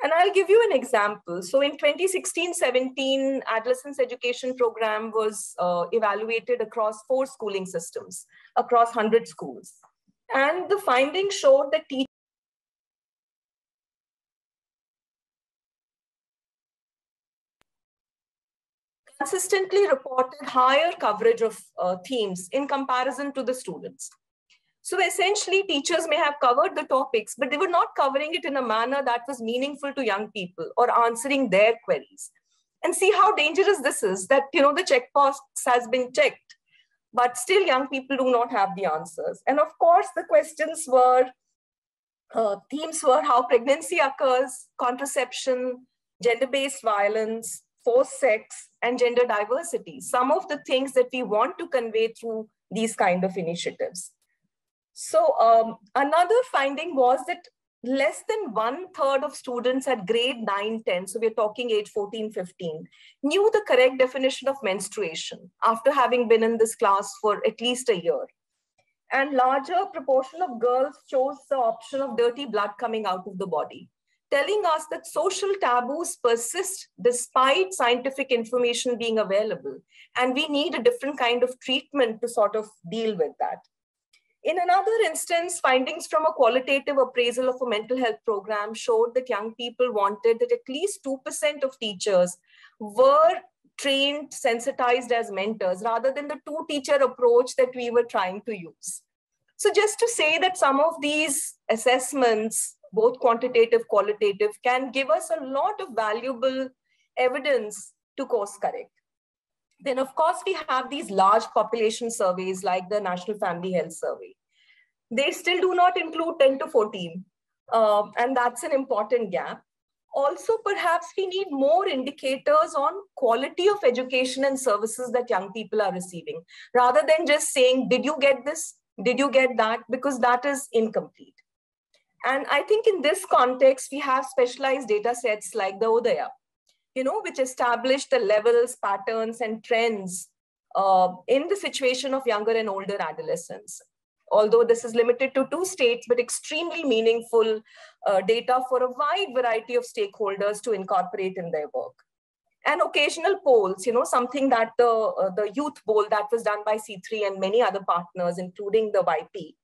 [SPEAKER 3] And I'll give you an example. So in 2016-17, adolescents education program was evaluated across 4 schooling systems, across 100 schools. And the findings showed that teachers consistently reported higher coverage of themes in comparison to the students. So essentially, teachers may have covered the topics, but they were not covering it in a manner that was meaningful to young people or answering their queries. And see how dangerous this is, that the checkbox has been checked, but still young people do not have the answers. And of course, the questions were, themes were how pregnancy occurs, contraception, gender-based violence, forced sex, and gender diversity, some of the things that we want to convey through these kind of initiatives. So another finding was that less than 1/3 of students at grade 9, 10, so we're talking age 14, 15, knew the correct definition of menstruation after having been in this class for at least a year. And larger proportion of girls chose the option of dirty blood coming out of the body, telling us that social taboos persist despite scientific information being available. And we need a different kind of treatment to sort of deal with that. In another instance, findings from a qualitative appraisal of a mental health program showed that young people wanted that at least 2% of teachers were trained, sensitized as mentors, rather than the 2-teacher approach that we were trying to use. So just to say that some of these assessments, both quantitative, qualitative, can give us a lot of valuable evidence to course correct. Then, of course, we have these large population surveys like the National Family Health Survey. They still do not include 10 to 14, and that's an important gap. Also, perhaps we need more indicators on quality of education and services that young people are receiving, rather than just saying, did you get this? Did you get that? Because that is incomplete. And I think in this context, we have specialized data sets like the Udaya, which establish the levels, patterns, and trends in the situation of younger and older adolescents. Although this is limited to 2 states, but extremely meaningful data for a wide variety of stakeholders to incorporate in their work. And occasional polls, something that the youth poll that was done by C3 and many other partners, including the YP,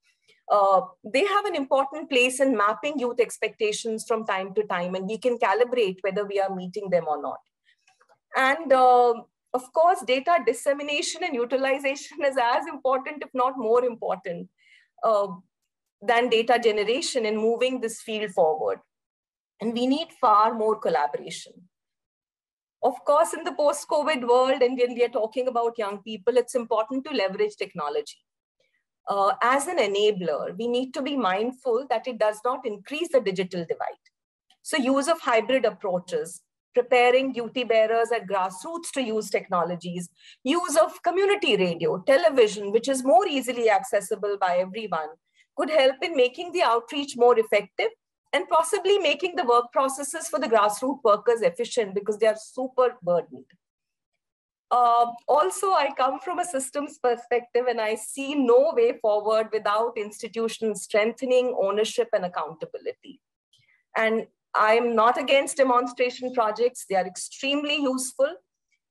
[SPEAKER 3] they have an important place in mapping youth expectations from time to time, and we can calibrate whether we are meeting them or not. And of course, data dissemination and utilization is as important, if not more important, than data generation in moving this field forward. And we need far more collaboration. Of course, in the post-COVID world, and when we are talking about young people, it's important to leverage technology. As an enabler, we need to be mindful that it does not increase the digital divide. So use of hybrid approaches, preparing duty bearers at grassroots to use technologies, use of community radio, television, which is more easily accessible by everyone, could help in making the outreach more effective and possibly making the work processes for the grassroots workers efficient because they are super burdened. Also, I come from a systems perspective and I see no way forward without institutions strengthening ownership and accountability. And I'm not against demonstration projects. They are extremely useful,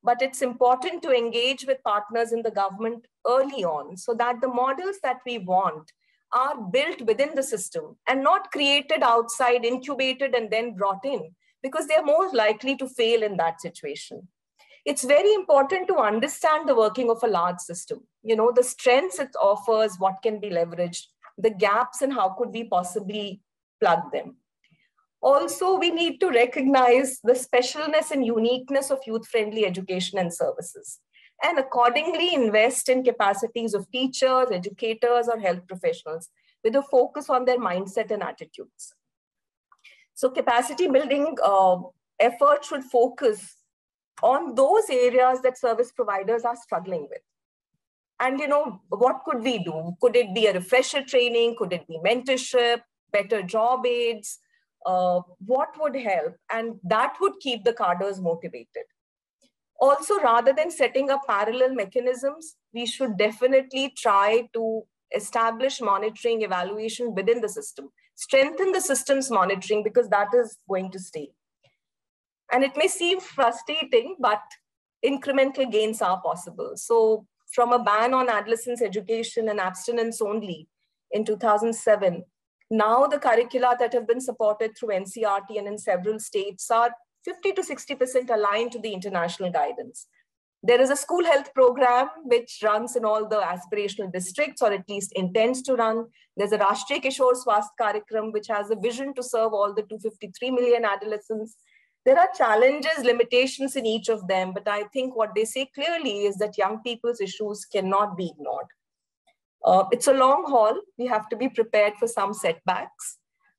[SPEAKER 3] but it's important to engage with partners in the government early on so that the models that we want are built within the system and not created outside, incubated, and then brought in, because they're more likely to fail in that situation. It's very important to understand the working of a large system, the strengths it offers, what can be leveraged, the gaps, and how could we possibly plug them. Also, we need to recognize the specialness and uniqueness of youth-friendly education and services, and accordingly invest in capacities of teachers, educators, or health professionals with a focus on their mindset and attitudes. So capacity building effort should focus on those areas that service providers are struggling with. And what could we do? Could it be a refresher training? Could it be mentorship, better job aids? What would help? And that would keep the cadres motivated. Also, rather than setting up parallel mechanisms, we should definitely try to establish monitoring evaluation within the system, strengthen the system's monitoring, because that is going to stay. And it may seem frustrating, but incremental gains are possible. So from a ban on adolescents education and abstinence only in 2007, now the curricula that have been supported through NCERT and in several states are 50 to 60% aligned to the international guidance. There is a school health program which runs in all the aspirational districts, or at least intends to run. There's a Rashtriya Kishore Swasth Karikram, which has a vision to serve all the 253 million adolescents. There are challenges, limitations in each of them, but I think what they say clearly is that young people's issues cannot be ignored. It's a long haul. We have to be prepared for some setbacks,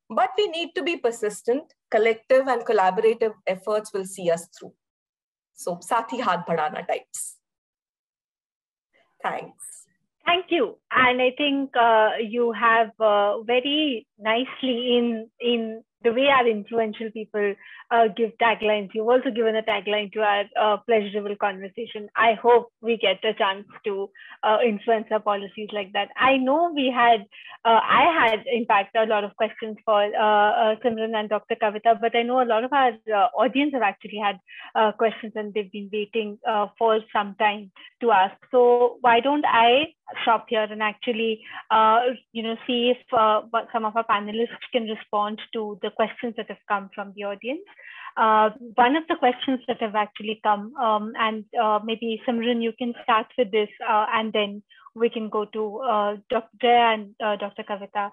[SPEAKER 3] but we need to be persistent. Collective and collaborative efforts will see us through. So, Sathi Haath Badhana types. Thanks.
[SPEAKER 2] Thank you. And I think you have very nicely in the way our influential people give taglines. You've also given a tagline to our pleasurable conversation. I hope we get a chance to influence our policies like that. I know I had in fact a lot of questions for Simran and Dr. Kavita, but I know a lot of our audience have actually had questions, and they've been waiting for some time to ask. So why don't I stop here and actually see if some of our panelists can respond to the questions that have come from the audience. One of the questions that have actually come, and maybe Simran, you can start with this, and then we can go to Dr. Jaya and Dr. Kavita.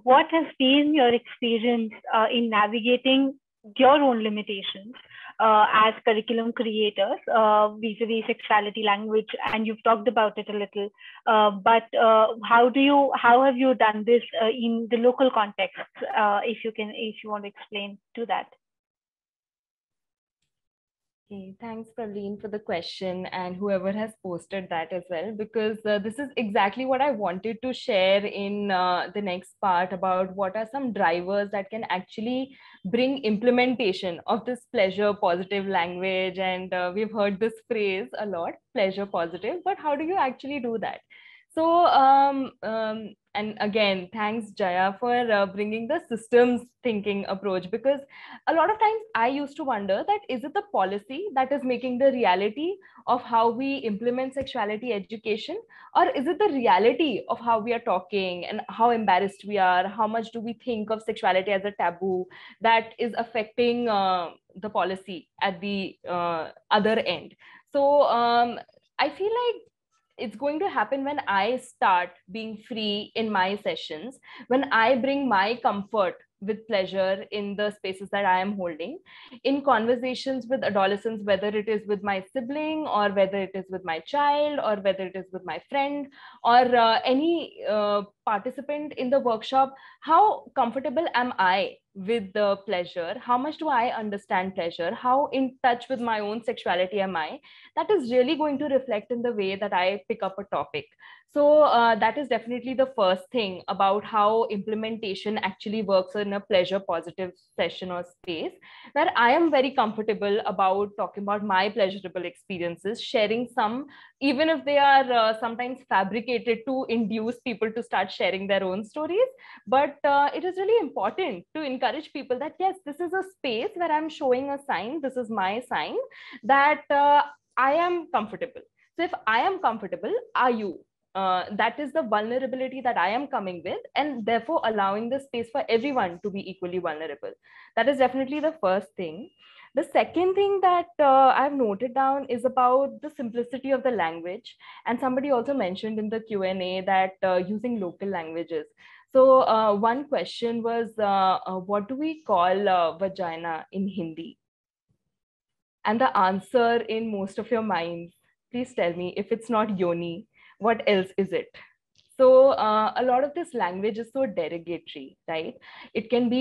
[SPEAKER 2] What has been your experience in navigating your own limitations as curriculum creators vis-a-vis sexuality language? And you've talked about it a little, but how have you done this in the local context? If you want to explain to that.
[SPEAKER 5] Okay, thanks, Prabhleen, for the question, and whoever has posted that as well, because this is exactly what I wanted to share in the next part about what are some drivers that can actually bring implementation of this pleasure positive language. And we've heard this phrase a lot, pleasure positive, but how do you actually do that? So, and again, thanks, Jaya, for bringing the systems thinking approach, because a lot of times I used to wonder that is it the policy that is making the reality of how we implement sexuality education, or is it the reality of how we are talking and how embarrassed we are, how much do we think of sexuality as a taboo that is affecting the policy at the other end? So I feel like it's going to happen when I start being free in my sessions, when I bring my comfort with pleasure in the spaces that I am holding, in conversations with adolescents, whether it is with my sibling or whether it is with my child or whether it is with my friend or any participant in the workshop. How comfortable am I with the pleasure? How much do I understand pleasure? How in touch with my own sexuality am I? That is really going to reflect in the way that I pick up a topic. So that is definitely the first thing about how implementation actually works in a pleasure positive session or space, where I am very comfortable about talking about my pleasurable experiences, sharing some, even if they are sometimes fabricated to induce people to start sharing their own stories. But it is really important to encourage people that, yes, this is a space where I'm showing a sign, this is my sign that I am comfortable. So if I am comfortable, are you? That is the vulnerability that I am coming with, and therefore allowing the space for everyone to be equally vulnerable. That is definitely the first thing. The second thing that I've noted down is about the simplicity of the language. And somebody also mentioned in the Q&A that using local languages. So one question was, what do we call vagina in Hindi? And the answer in most of your minds, please tell me, if it's not yoni, what else is it? So a lot of this language is so derogatory, right? It can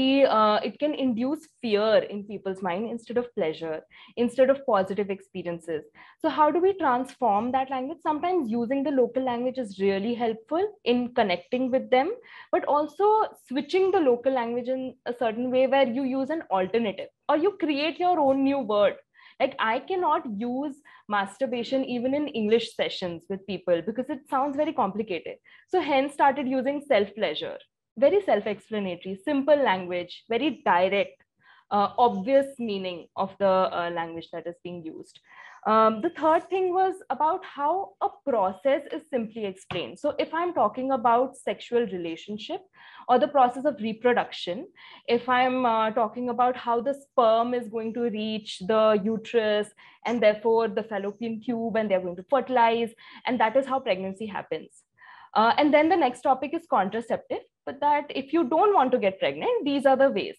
[SPEAKER 5] induce fear in people's mind instead of pleasure, instead of positive experiences. So how do we transform that language? Sometimes using the local language is really helpful in connecting with them, but also switching the local language in a certain way where you use an alternative or you create your own new word. Like, I cannot use masturbation even in English sessions with people because it sounds very complicated. So hence started using self-pleasure, very self-explanatory, simple language, very direct, obvious meaning of the language that is being used. The third thing was about how a process is simply explained. So if I'm talking about sexual relationship or the process of reproduction, if I'm talking about how the sperm is going to reach the uterus and therefore the fallopian tube and they're going to fertilize, and that is how pregnancy happens. And then the next topic is contraceptive, but that if you don't want to get pregnant, these are the ways.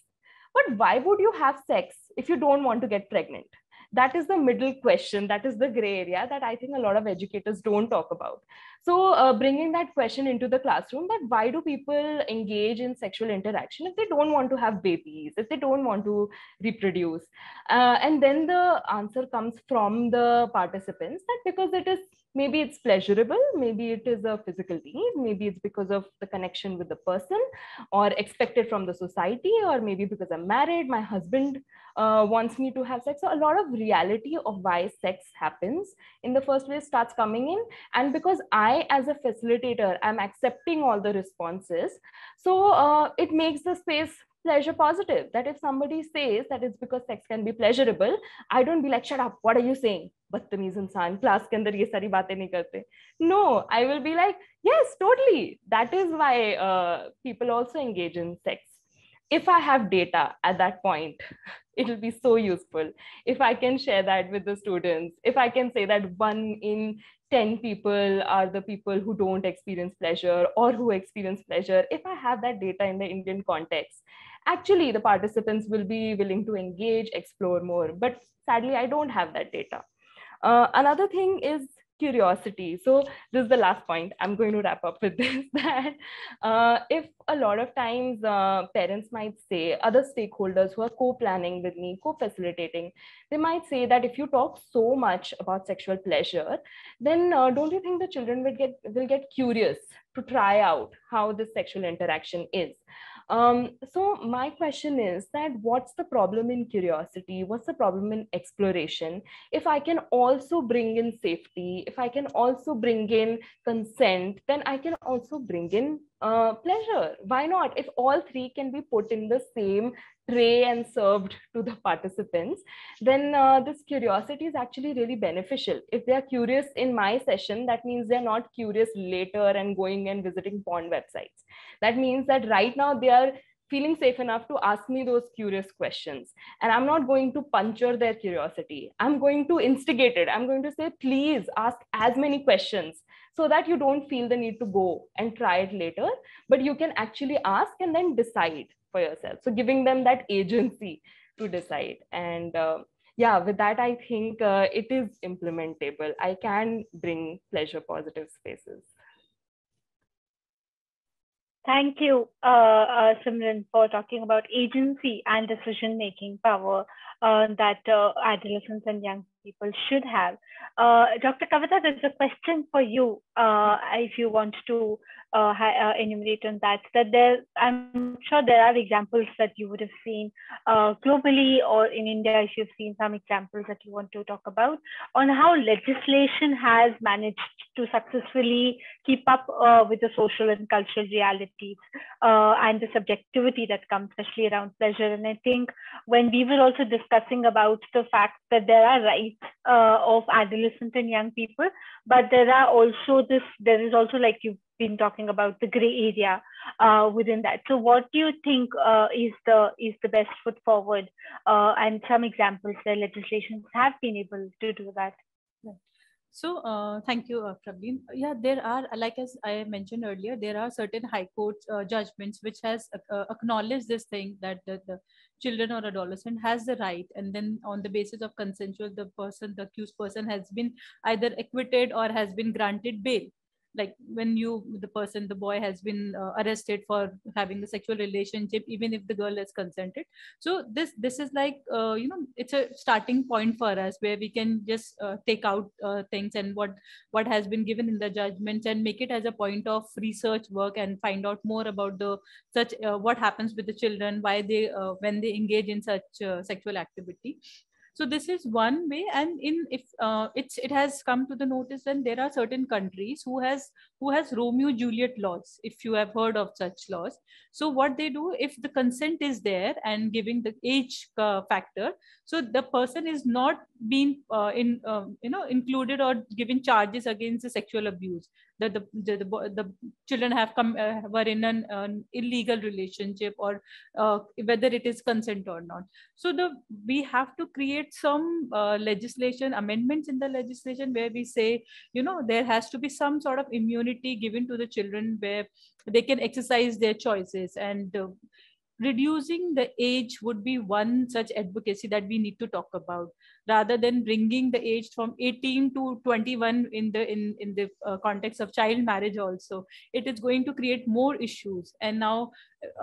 [SPEAKER 5] But why would you have sex if you don't want to get pregnant? That is the middle question. That is the gray area that I think a lot of educators don't talk about. So bringing that question into the classroom, that why do people engage in sexual interaction if they don't want to have babies, if they don't want to reproduce? And then the answer comes from the participants that because it is, maybe it's pleasurable, maybe it is a physical need, maybe it's because of the connection with the person or expected from the society, or maybe because I'm married, my husband wants me to have sex. So a lot of reality of why sex happens in the first place starts coming in. And because I, as a facilitator, I'm accepting all the responses, so it makes the space pleasure positive. That if somebody says that it's because sex can be pleasurable, I don't be like, shut up, what are you saying? बदतमीज इंसान class के अंदर ये सारी बातें नहीं करते. No, I will be like, yes, totally. That is why people also engage in sex. If I have data at that point, it will be so useful. If I can share that with the students, if I can say that 1 in 10 people are the people who don't experience pleasure or who experience pleasure, if I have that data in the Indian context, actually the participants will be willing to engage, explore more. But sadly, I don't have that data. Another thing is curiosity. So this is the last point. I'm going to wrap up with this, that if a lot of times parents might say, other stakeholders who are co-planning with me, co-facilitating, they might say that if you talk so much about sexual pleasure, then don't you think the children will get curious to try out how this sexual interaction is? So my question is that what's the problem in curiosity? What's the problem in exploration? If I can also bring in safety, if I can also bring in consent, then I can also bring in pleasure. Why not? If all three can be put in the same tray and served to the participants, then this curiosity is actually really beneficial. If they are curious in my session, that means they're not curious later and going and visiting porn websites. That means that right now they are feeling safe enough to ask me those curious questions. And I'm not going to puncture their curiosity. I'm going to instigate it. I'm going to say, please ask as many questions so that you don't feel the need to go and try it later, but you can actually ask and then decide for yourself. So giving them that agency to decide. And yeah, with that, I think it is implementable. I can bring pleasure positive spaces.
[SPEAKER 2] Thank you, Simran, for talking about agency and decision-making power that adolescents and young people should have. Dr. Kavita, there's a question for you, if you want to enumerate on that. I'm sure there are examples that you would have seen globally or in India, if you've seen some examples that you want to talk about on how legislation has managed to successfully keep up with the social and cultural realities and the subjectivity that comes, especially around pleasure. And I think when we were also discussing about the fact that there are rights of adolescent and young people, but there is also, like you've been talking about, the gray area within that. So what do you think is the best foot forward and some examples where legislations have been able to do that?
[SPEAKER 4] So thank you, Prabhleen. Yeah, there are, like as I mentioned earlier, there are certain high court judgments which has acknowledged this thing that the children or adolescent has the right, and then on the basis of consensual, the accused person has been either acquitted or has been granted bail. Like when the boy has been arrested for having a sexual relationship, even if the girl has consented. So this is like it's a starting point for us where we can just take out things and what has been given in the judgments and make it as a point of research work and find out more about the such what happens with the children, why they when they engage in such sexual activity. So this is one way. And in if it has come to the notice, then there are certain countries who has Romeo Juliet laws, if you have heard of such laws. So what they do, if the consent is there and giving the age factor, so the person is not being included or given charges against the sexual abuse, that the children have come were in an illegal relationship, or whether it is consent or not. So we have to create some legislation amendments in the legislation where we say, there has to be some sort of immunity given to the children where they can exercise their choices. And reducing the age would be one such advocacy that we need to talk about, rather than bringing the age from 18 to 21 in the context of child marriage. Also, it is going to create more issues. And now,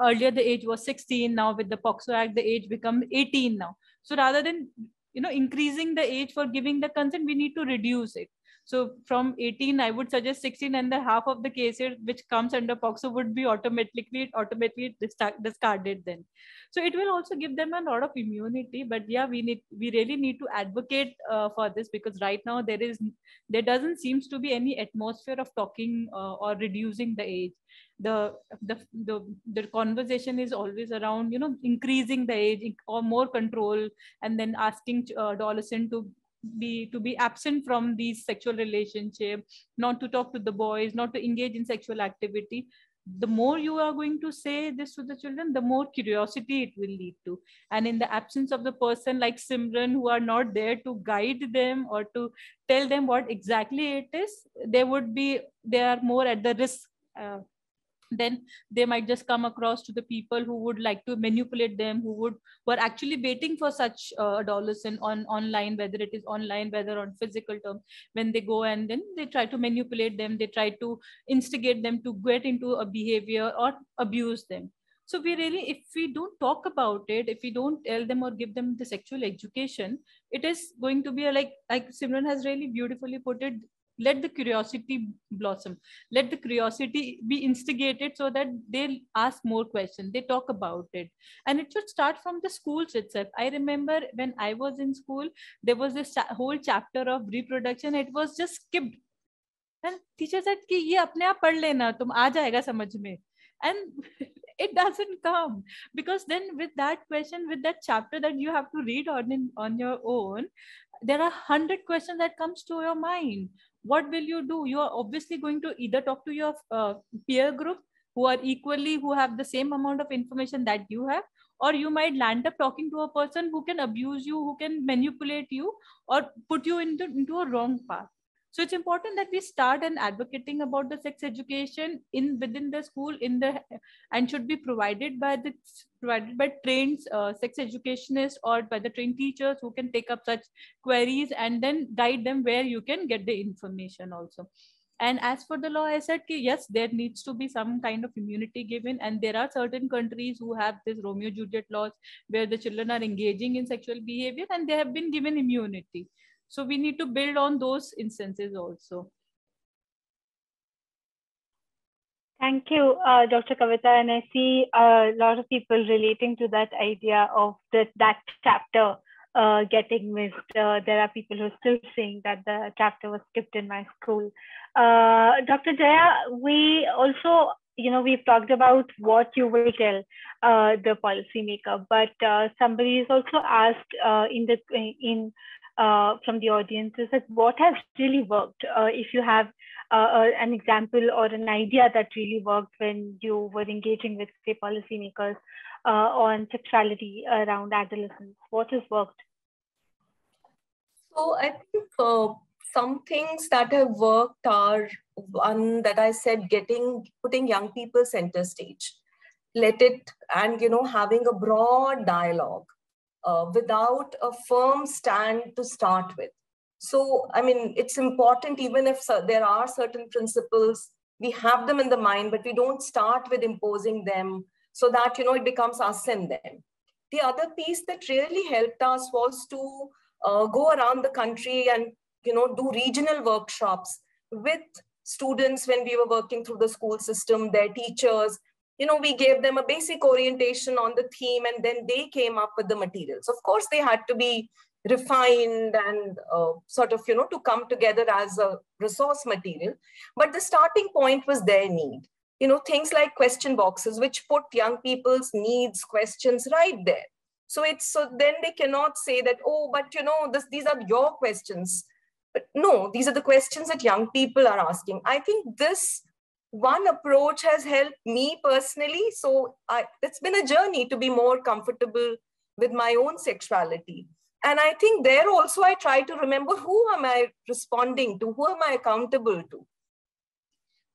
[SPEAKER 4] earlier the age was 16, now with the POXO Act the age becomes 18 now. So rather than increasing the age for giving the consent, we need to reduce it. So from 18, I would suggest 16, and the half of the cases which comes under POXO would be automatically discarded then. So it will also give them a lot of immunity. But yeah, we really need to advocate for this, because right now there doesn't seems to be any atmosphere of talking or reducing the age. The conversation is always around increasing the age or more control, and then asking adolescent to be absent from these sexual relationship, not to talk to the boys, not to engage in sexual activity. The more you are going to say this to the children, the more curiosity it will lead to. And in the absence of the person like Simran, who are not there to guide them or to tell them what exactly it is, they are more at the risk. Then they might just come across to the people who would like to manipulate them, who are actually waiting for such adolescent online, whether it is online, whether on physical terms. When they go and then they try to manipulate them, they try to instigate them to get into a behavior or abuse them. So if we don't talk about it, if we don't tell them or give them the sexual education, it is going to be like Simran has really beautifully put it, let the curiosity blossom, let the curiosity be instigated, so that they'll ask more questions, they talk about it. And it should start from the schools itself. I remember when I was in school, there was this whole chapter of reproduction, it was just skipped. And teacher said कि ये अपने आप पढ़ लेना, तुम आ जाएगा समझ में. And it doesn't come, because then with that question, with that chapter that you have to read on your own, there are 100 questions that comes to your mind. What will you do? You are obviously going to either talk to your peer group who have the same amount of information that you have, or you might land up talking to a person who can abuse you, who can manipulate you, or put you into a wrong path. So it's important that we start and advocating about the sex education within the school, and should be provided by trained sex educationists or by the trained teachers who can take up such queries and then guide them where you can get the information also. And as for the law, I said, yes, there needs to be some kind of immunity given. And there are certain countries who have this Romeo Juliet laws where the children are engaging in sexual behavior and they have been given immunity. So we need to build on those instances also.
[SPEAKER 2] Thank you, Dr. Kavita. And I see a lot of people relating to that idea of that chapter getting missed. There are people who are still saying that the chapter was skipped in my school. Dr. Jaya, we also, we've talked about what you will tell the policymaker, but somebody has also asked from the audience is that what has really worked? If you have an example or an idea that really worked when you were engaging with, say, policymakers on sexuality around adolescents, what has worked?
[SPEAKER 3] So I think some things that have worked are, one that I said, putting young people center stage. Having a broad dialogue without a firm stand to start with. So, I mean, it's important, even if there are certain principles, we have them in the mind, but we don't start with imposing them so that, it becomes us and them. The other piece that really helped us was to go around the country and, do regional workshops with students when we were working through the school system, their teachers. We gave them a basic orientation on the theme, and then they came up with the materials. Of course, they had to be refined and to come together as a resource material. But the starting point was their need. Things like question boxes, which put young people's needs, questions right there. So then they cannot say that, oh, but these are your questions. But no, these are the questions that young people are asking. I think this one approach has helped me personally. So it's been a journey to be more comfortable with my own sexuality. And I think there also I try to remember, who am I responding to? Who am I accountable to?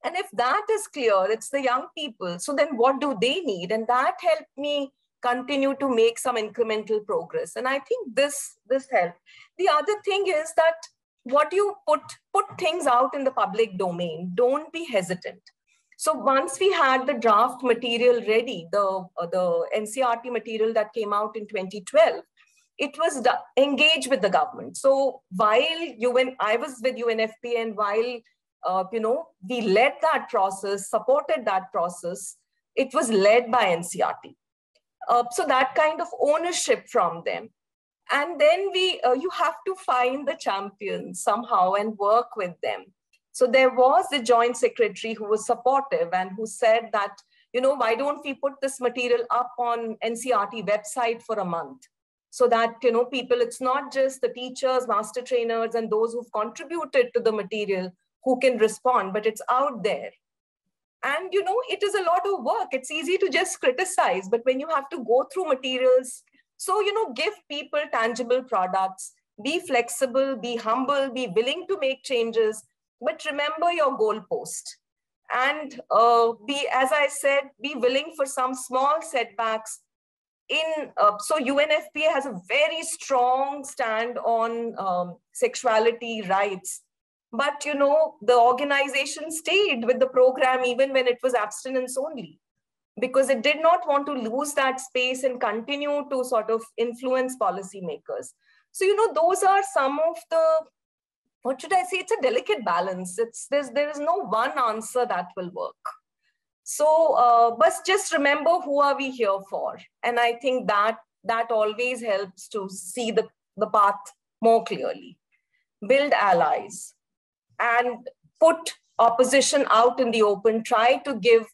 [SPEAKER 3] And if that is clear, it's the young people. So then what do they need? And that helped me continue to make some incremental progress. And I think this helped. The other thing is that what you put things out in the public domain, don't be hesitant. So once we had the draft material ready, the NCERT material that came out in 2012, it was engaged with the government. So while I was with UNFPA, and while we led that process, supported that process, it was led by NCERT. So that kind of ownership from them. And then you have to find the champions somehow and work with them. So there was the joint secretary who was supportive and who said that, why don't we put this material up on NCERT website for a month? So that, people, it's not just the teachers, master trainers, and those who've contributed to the material who can respond, but it's out there. And, it is a lot of work. It's easy to just criticize, but when you have to go through materials, so, give people tangible products, be flexible, be humble, be willing to make changes, but remember your goalpost. And as I said, be willing for some small setbacks. So UNFPA has a very strong stand on sexuality rights. But, the organization stayed with the program even when it was abstinence only, because it did not want to lose that space and continue to sort of influence policymakers. So, those are some of the, what should I say? It's a delicate balance. There is no one answer that will work. So, but just remember, who are we here for? And I think that always helps to see the path more clearly. Build allies and put opposition out in the open. Try to give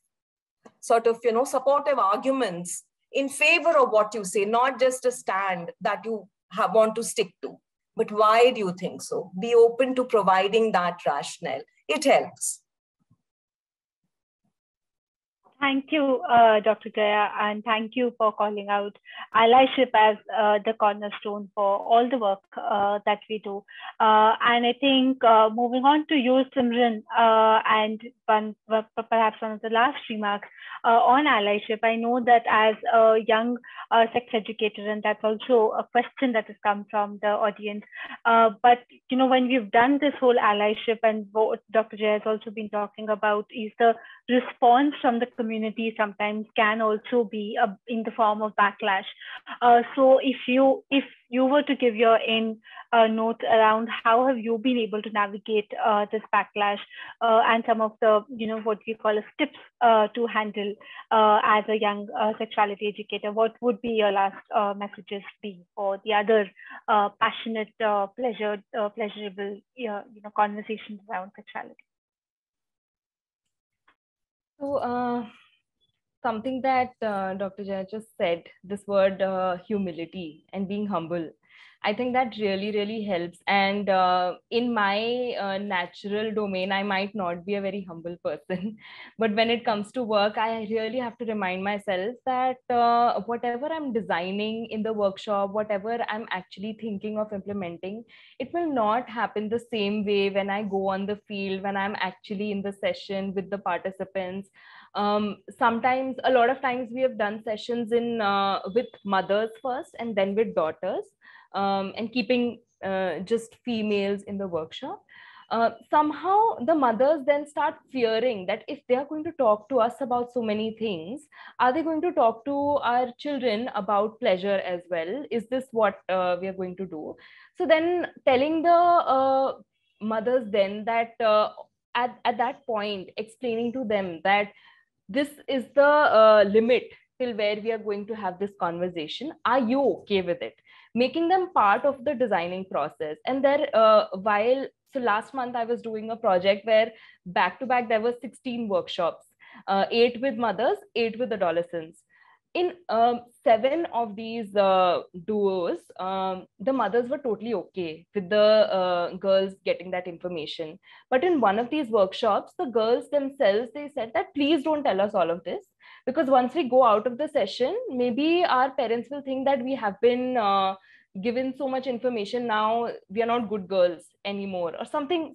[SPEAKER 3] sort of, supportive arguments in favor of what you say, not just a stand that you want to stick to. But why do you think so? Be open to providing that rationale. It helps.
[SPEAKER 2] Thank you, Dr. Jaya, and thank you for calling out allyship as the cornerstone for all the work that we do. And I think moving on to you, Simran, and perhaps one of the last remarks on allyship. I know that as a young sex educator, and that's also a question that has come from the audience. But, when we've done this whole allyship, and what Dr. Jaya has also been talking about is the response from the community sometimes can also be in the form of backlash. So if you were to give your notes around how have you been able to navigate this backlash and some of the, what we call as tips to handle as a young sexuality educator, what would be your last messages be for the other passionate, pleasurable, conversations around sexuality?
[SPEAKER 5] So something that Dr. Jaya just said, this word humility and being humble. I think that really helps. And in my natural domain, I might not be a very humble person, but when it comes to work, I really have to remind myself that whatever I'm designing in the workshop, whatever I'm actually thinking of implementing, it will not happen the same way when I go on the field, when I'm actually in the session with the participants. Sometimes, a lot of times, we have done sessions in with mothers first and then with daughters, and keeping just females in the workshop. Somehow the mothers then start fearing that if they are going to talk to us about so many things, are they going to talk to our children about pleasure as well? Is this what we are going to do? So then telling the mothers then that at that point, explaining to them that this is the limit till where we are going to have this conversation. Are you okay with it? Making them part of the designing process. And there, so last month I was doing a project where back to back there were 16 workshops, 8 with mothers, 8 with adolescents. In 7 of these duos, the mothers were totally okay with the girls getting that information. But in one of these workshops, the girls themselves, they said that please don't tell us all of this, because once we go out of the session, maybe our parents will think that we have been given so much information, now we are not good girls anymore, or something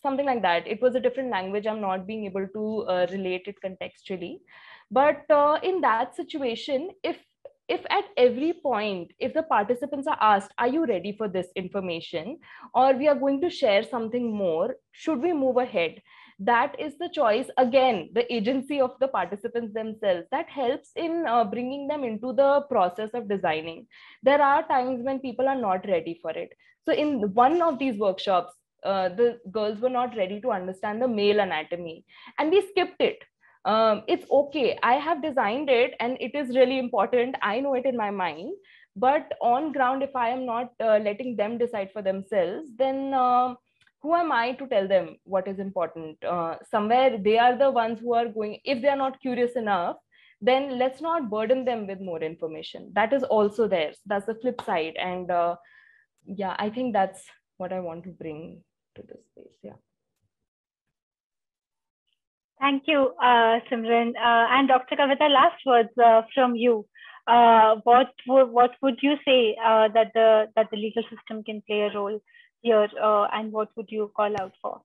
[SPEAKER 5] like that. It was a different language. I'm not being able to relate it contextually. But in that situation, if at every point, if the participants are asked, are you ready for this information, or we are going to share something more, should we move ahead? That is the choice, again, the agency of the participants themselves, that helps in bringing them into the process of designing. There are times when people are not ready for it. So in one of these workshops, the girls were not ready to understand the male anatomy, and we skipped it. It's okay, I have designed it and it is really important, I know it in my mind, but on ground, if I am not letting them decide for themselves, then who am I to tell them what is important? Somewhere they are the ones who are going, if they are not curious enough, then let's not burden them with more information. That is also there. So that's the flip side. And yeah, I think that's what I want to bring to this space. Yeah.
[SPEAKER 2] Thank you, Simran. And Dr. Kavita, last words from you. What would you say that the legal system can play a role here, and what would you call out for?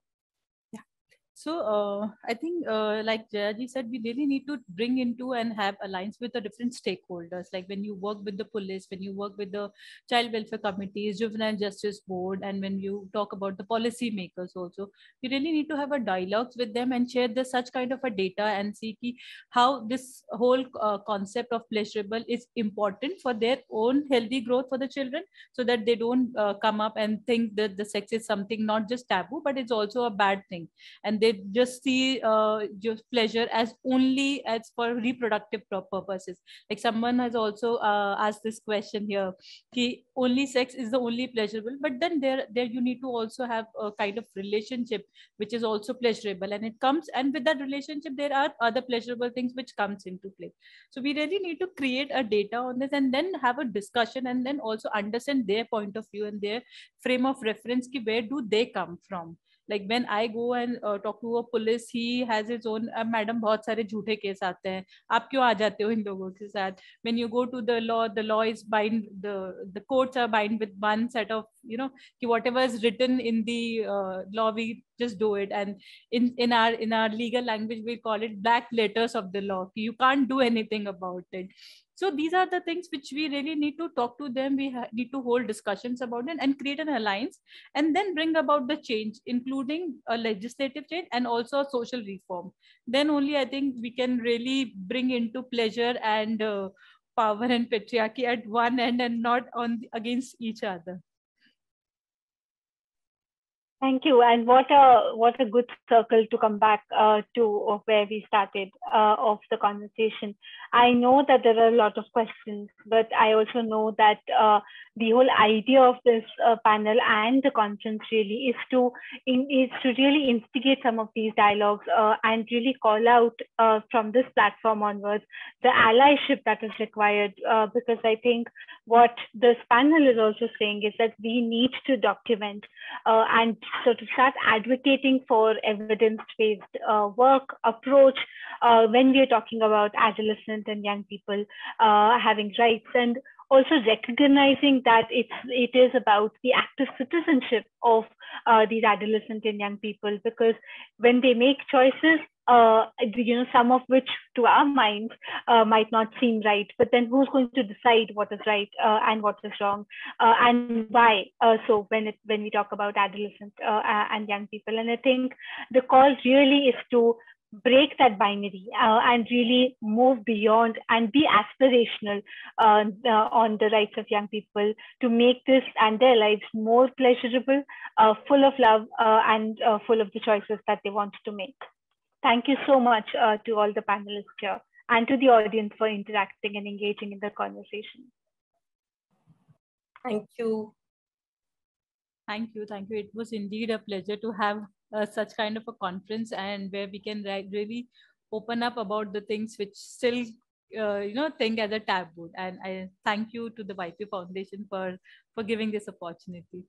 [SPEAKER 4] So I think, like Jayaji said, we really need to bring into and have alliance with the different stakeholders. Like when you work with the police, when you work with the child welfare committees, juvenile justice board, and when you talk about the policy makers also, you really need to have a dialogue with them and share the such kind of a data and see how this whole concept of pleasurable is important for their own healthy growth for the children, so that they don't come up and think that the sex is something not just taboo, but it's also a bad thing. And they just see just pleasure as only as for reproductive purposes. Like someone has also asked this question here, only sex is the only pleasurable, but then there you need to also have a kind of relationship which is also pleasurable, and it comes, and with that relationship there are other pleasurable things which comes into play. So we really need to create a data on this and then have a discussion, and then also understand their point of view and their frame of reference, where do they come from. Like when I go and talk to a police, he has his own, madam बहुत सारे झूठे case आते हैं, आप क्यों आ जाते हो इन लोगों के साथ. When you go to the law is bind, the courts are bind with one set of, whatever is written in the law, we just do it. And in our legal language, we call it black letters of the law. You can't do anything about it. So these are the things which we really need to talk to them. We need to hold discussions about it and create an alliance, and then bring about the change, including a legislative change and also a social reform. Then only I think we can really bring into pleasure and power and patriarchy at one end, and not against each other.
[SPEAKER 2] Thank you, and what a good circle to come back to where we started of the conversation. I know that there are a lot of questions, but I also know that the whole idea of this panel and the conference really is to really instigate some of these dialogues and really call out from this platform onwards the allyship that is required. Because I think what this panel is also saying is that we need to document and sort of start advocating for evidence-based work approach when we are talking about adolescent and young people having rights, and also recognizing that it is about the active citizenship of these adolescent and young people, because when they make choices, some of which to our minds might not seem right, but then who's going to decide what is right and what is wrong and why? So when we talk about adolescents and young people, and I think the call really is to break that binary and really move beyond and be aspirational on the rights of young people to make this and their lives more pleasurable, full of love and full of the choices that they want to make. Thank you so much to all the panelists here and to the audience for interacting and engaging in the conversation.
[SPEAKER 3] Thank you.
[SPEAKER 4] Thank you. Thank you. It was indeed a pleasure to have such kind of a conference, and where we can really open up about the things which still, think as a taboo. And I thank you to the YP Foundation for giving this opportunity.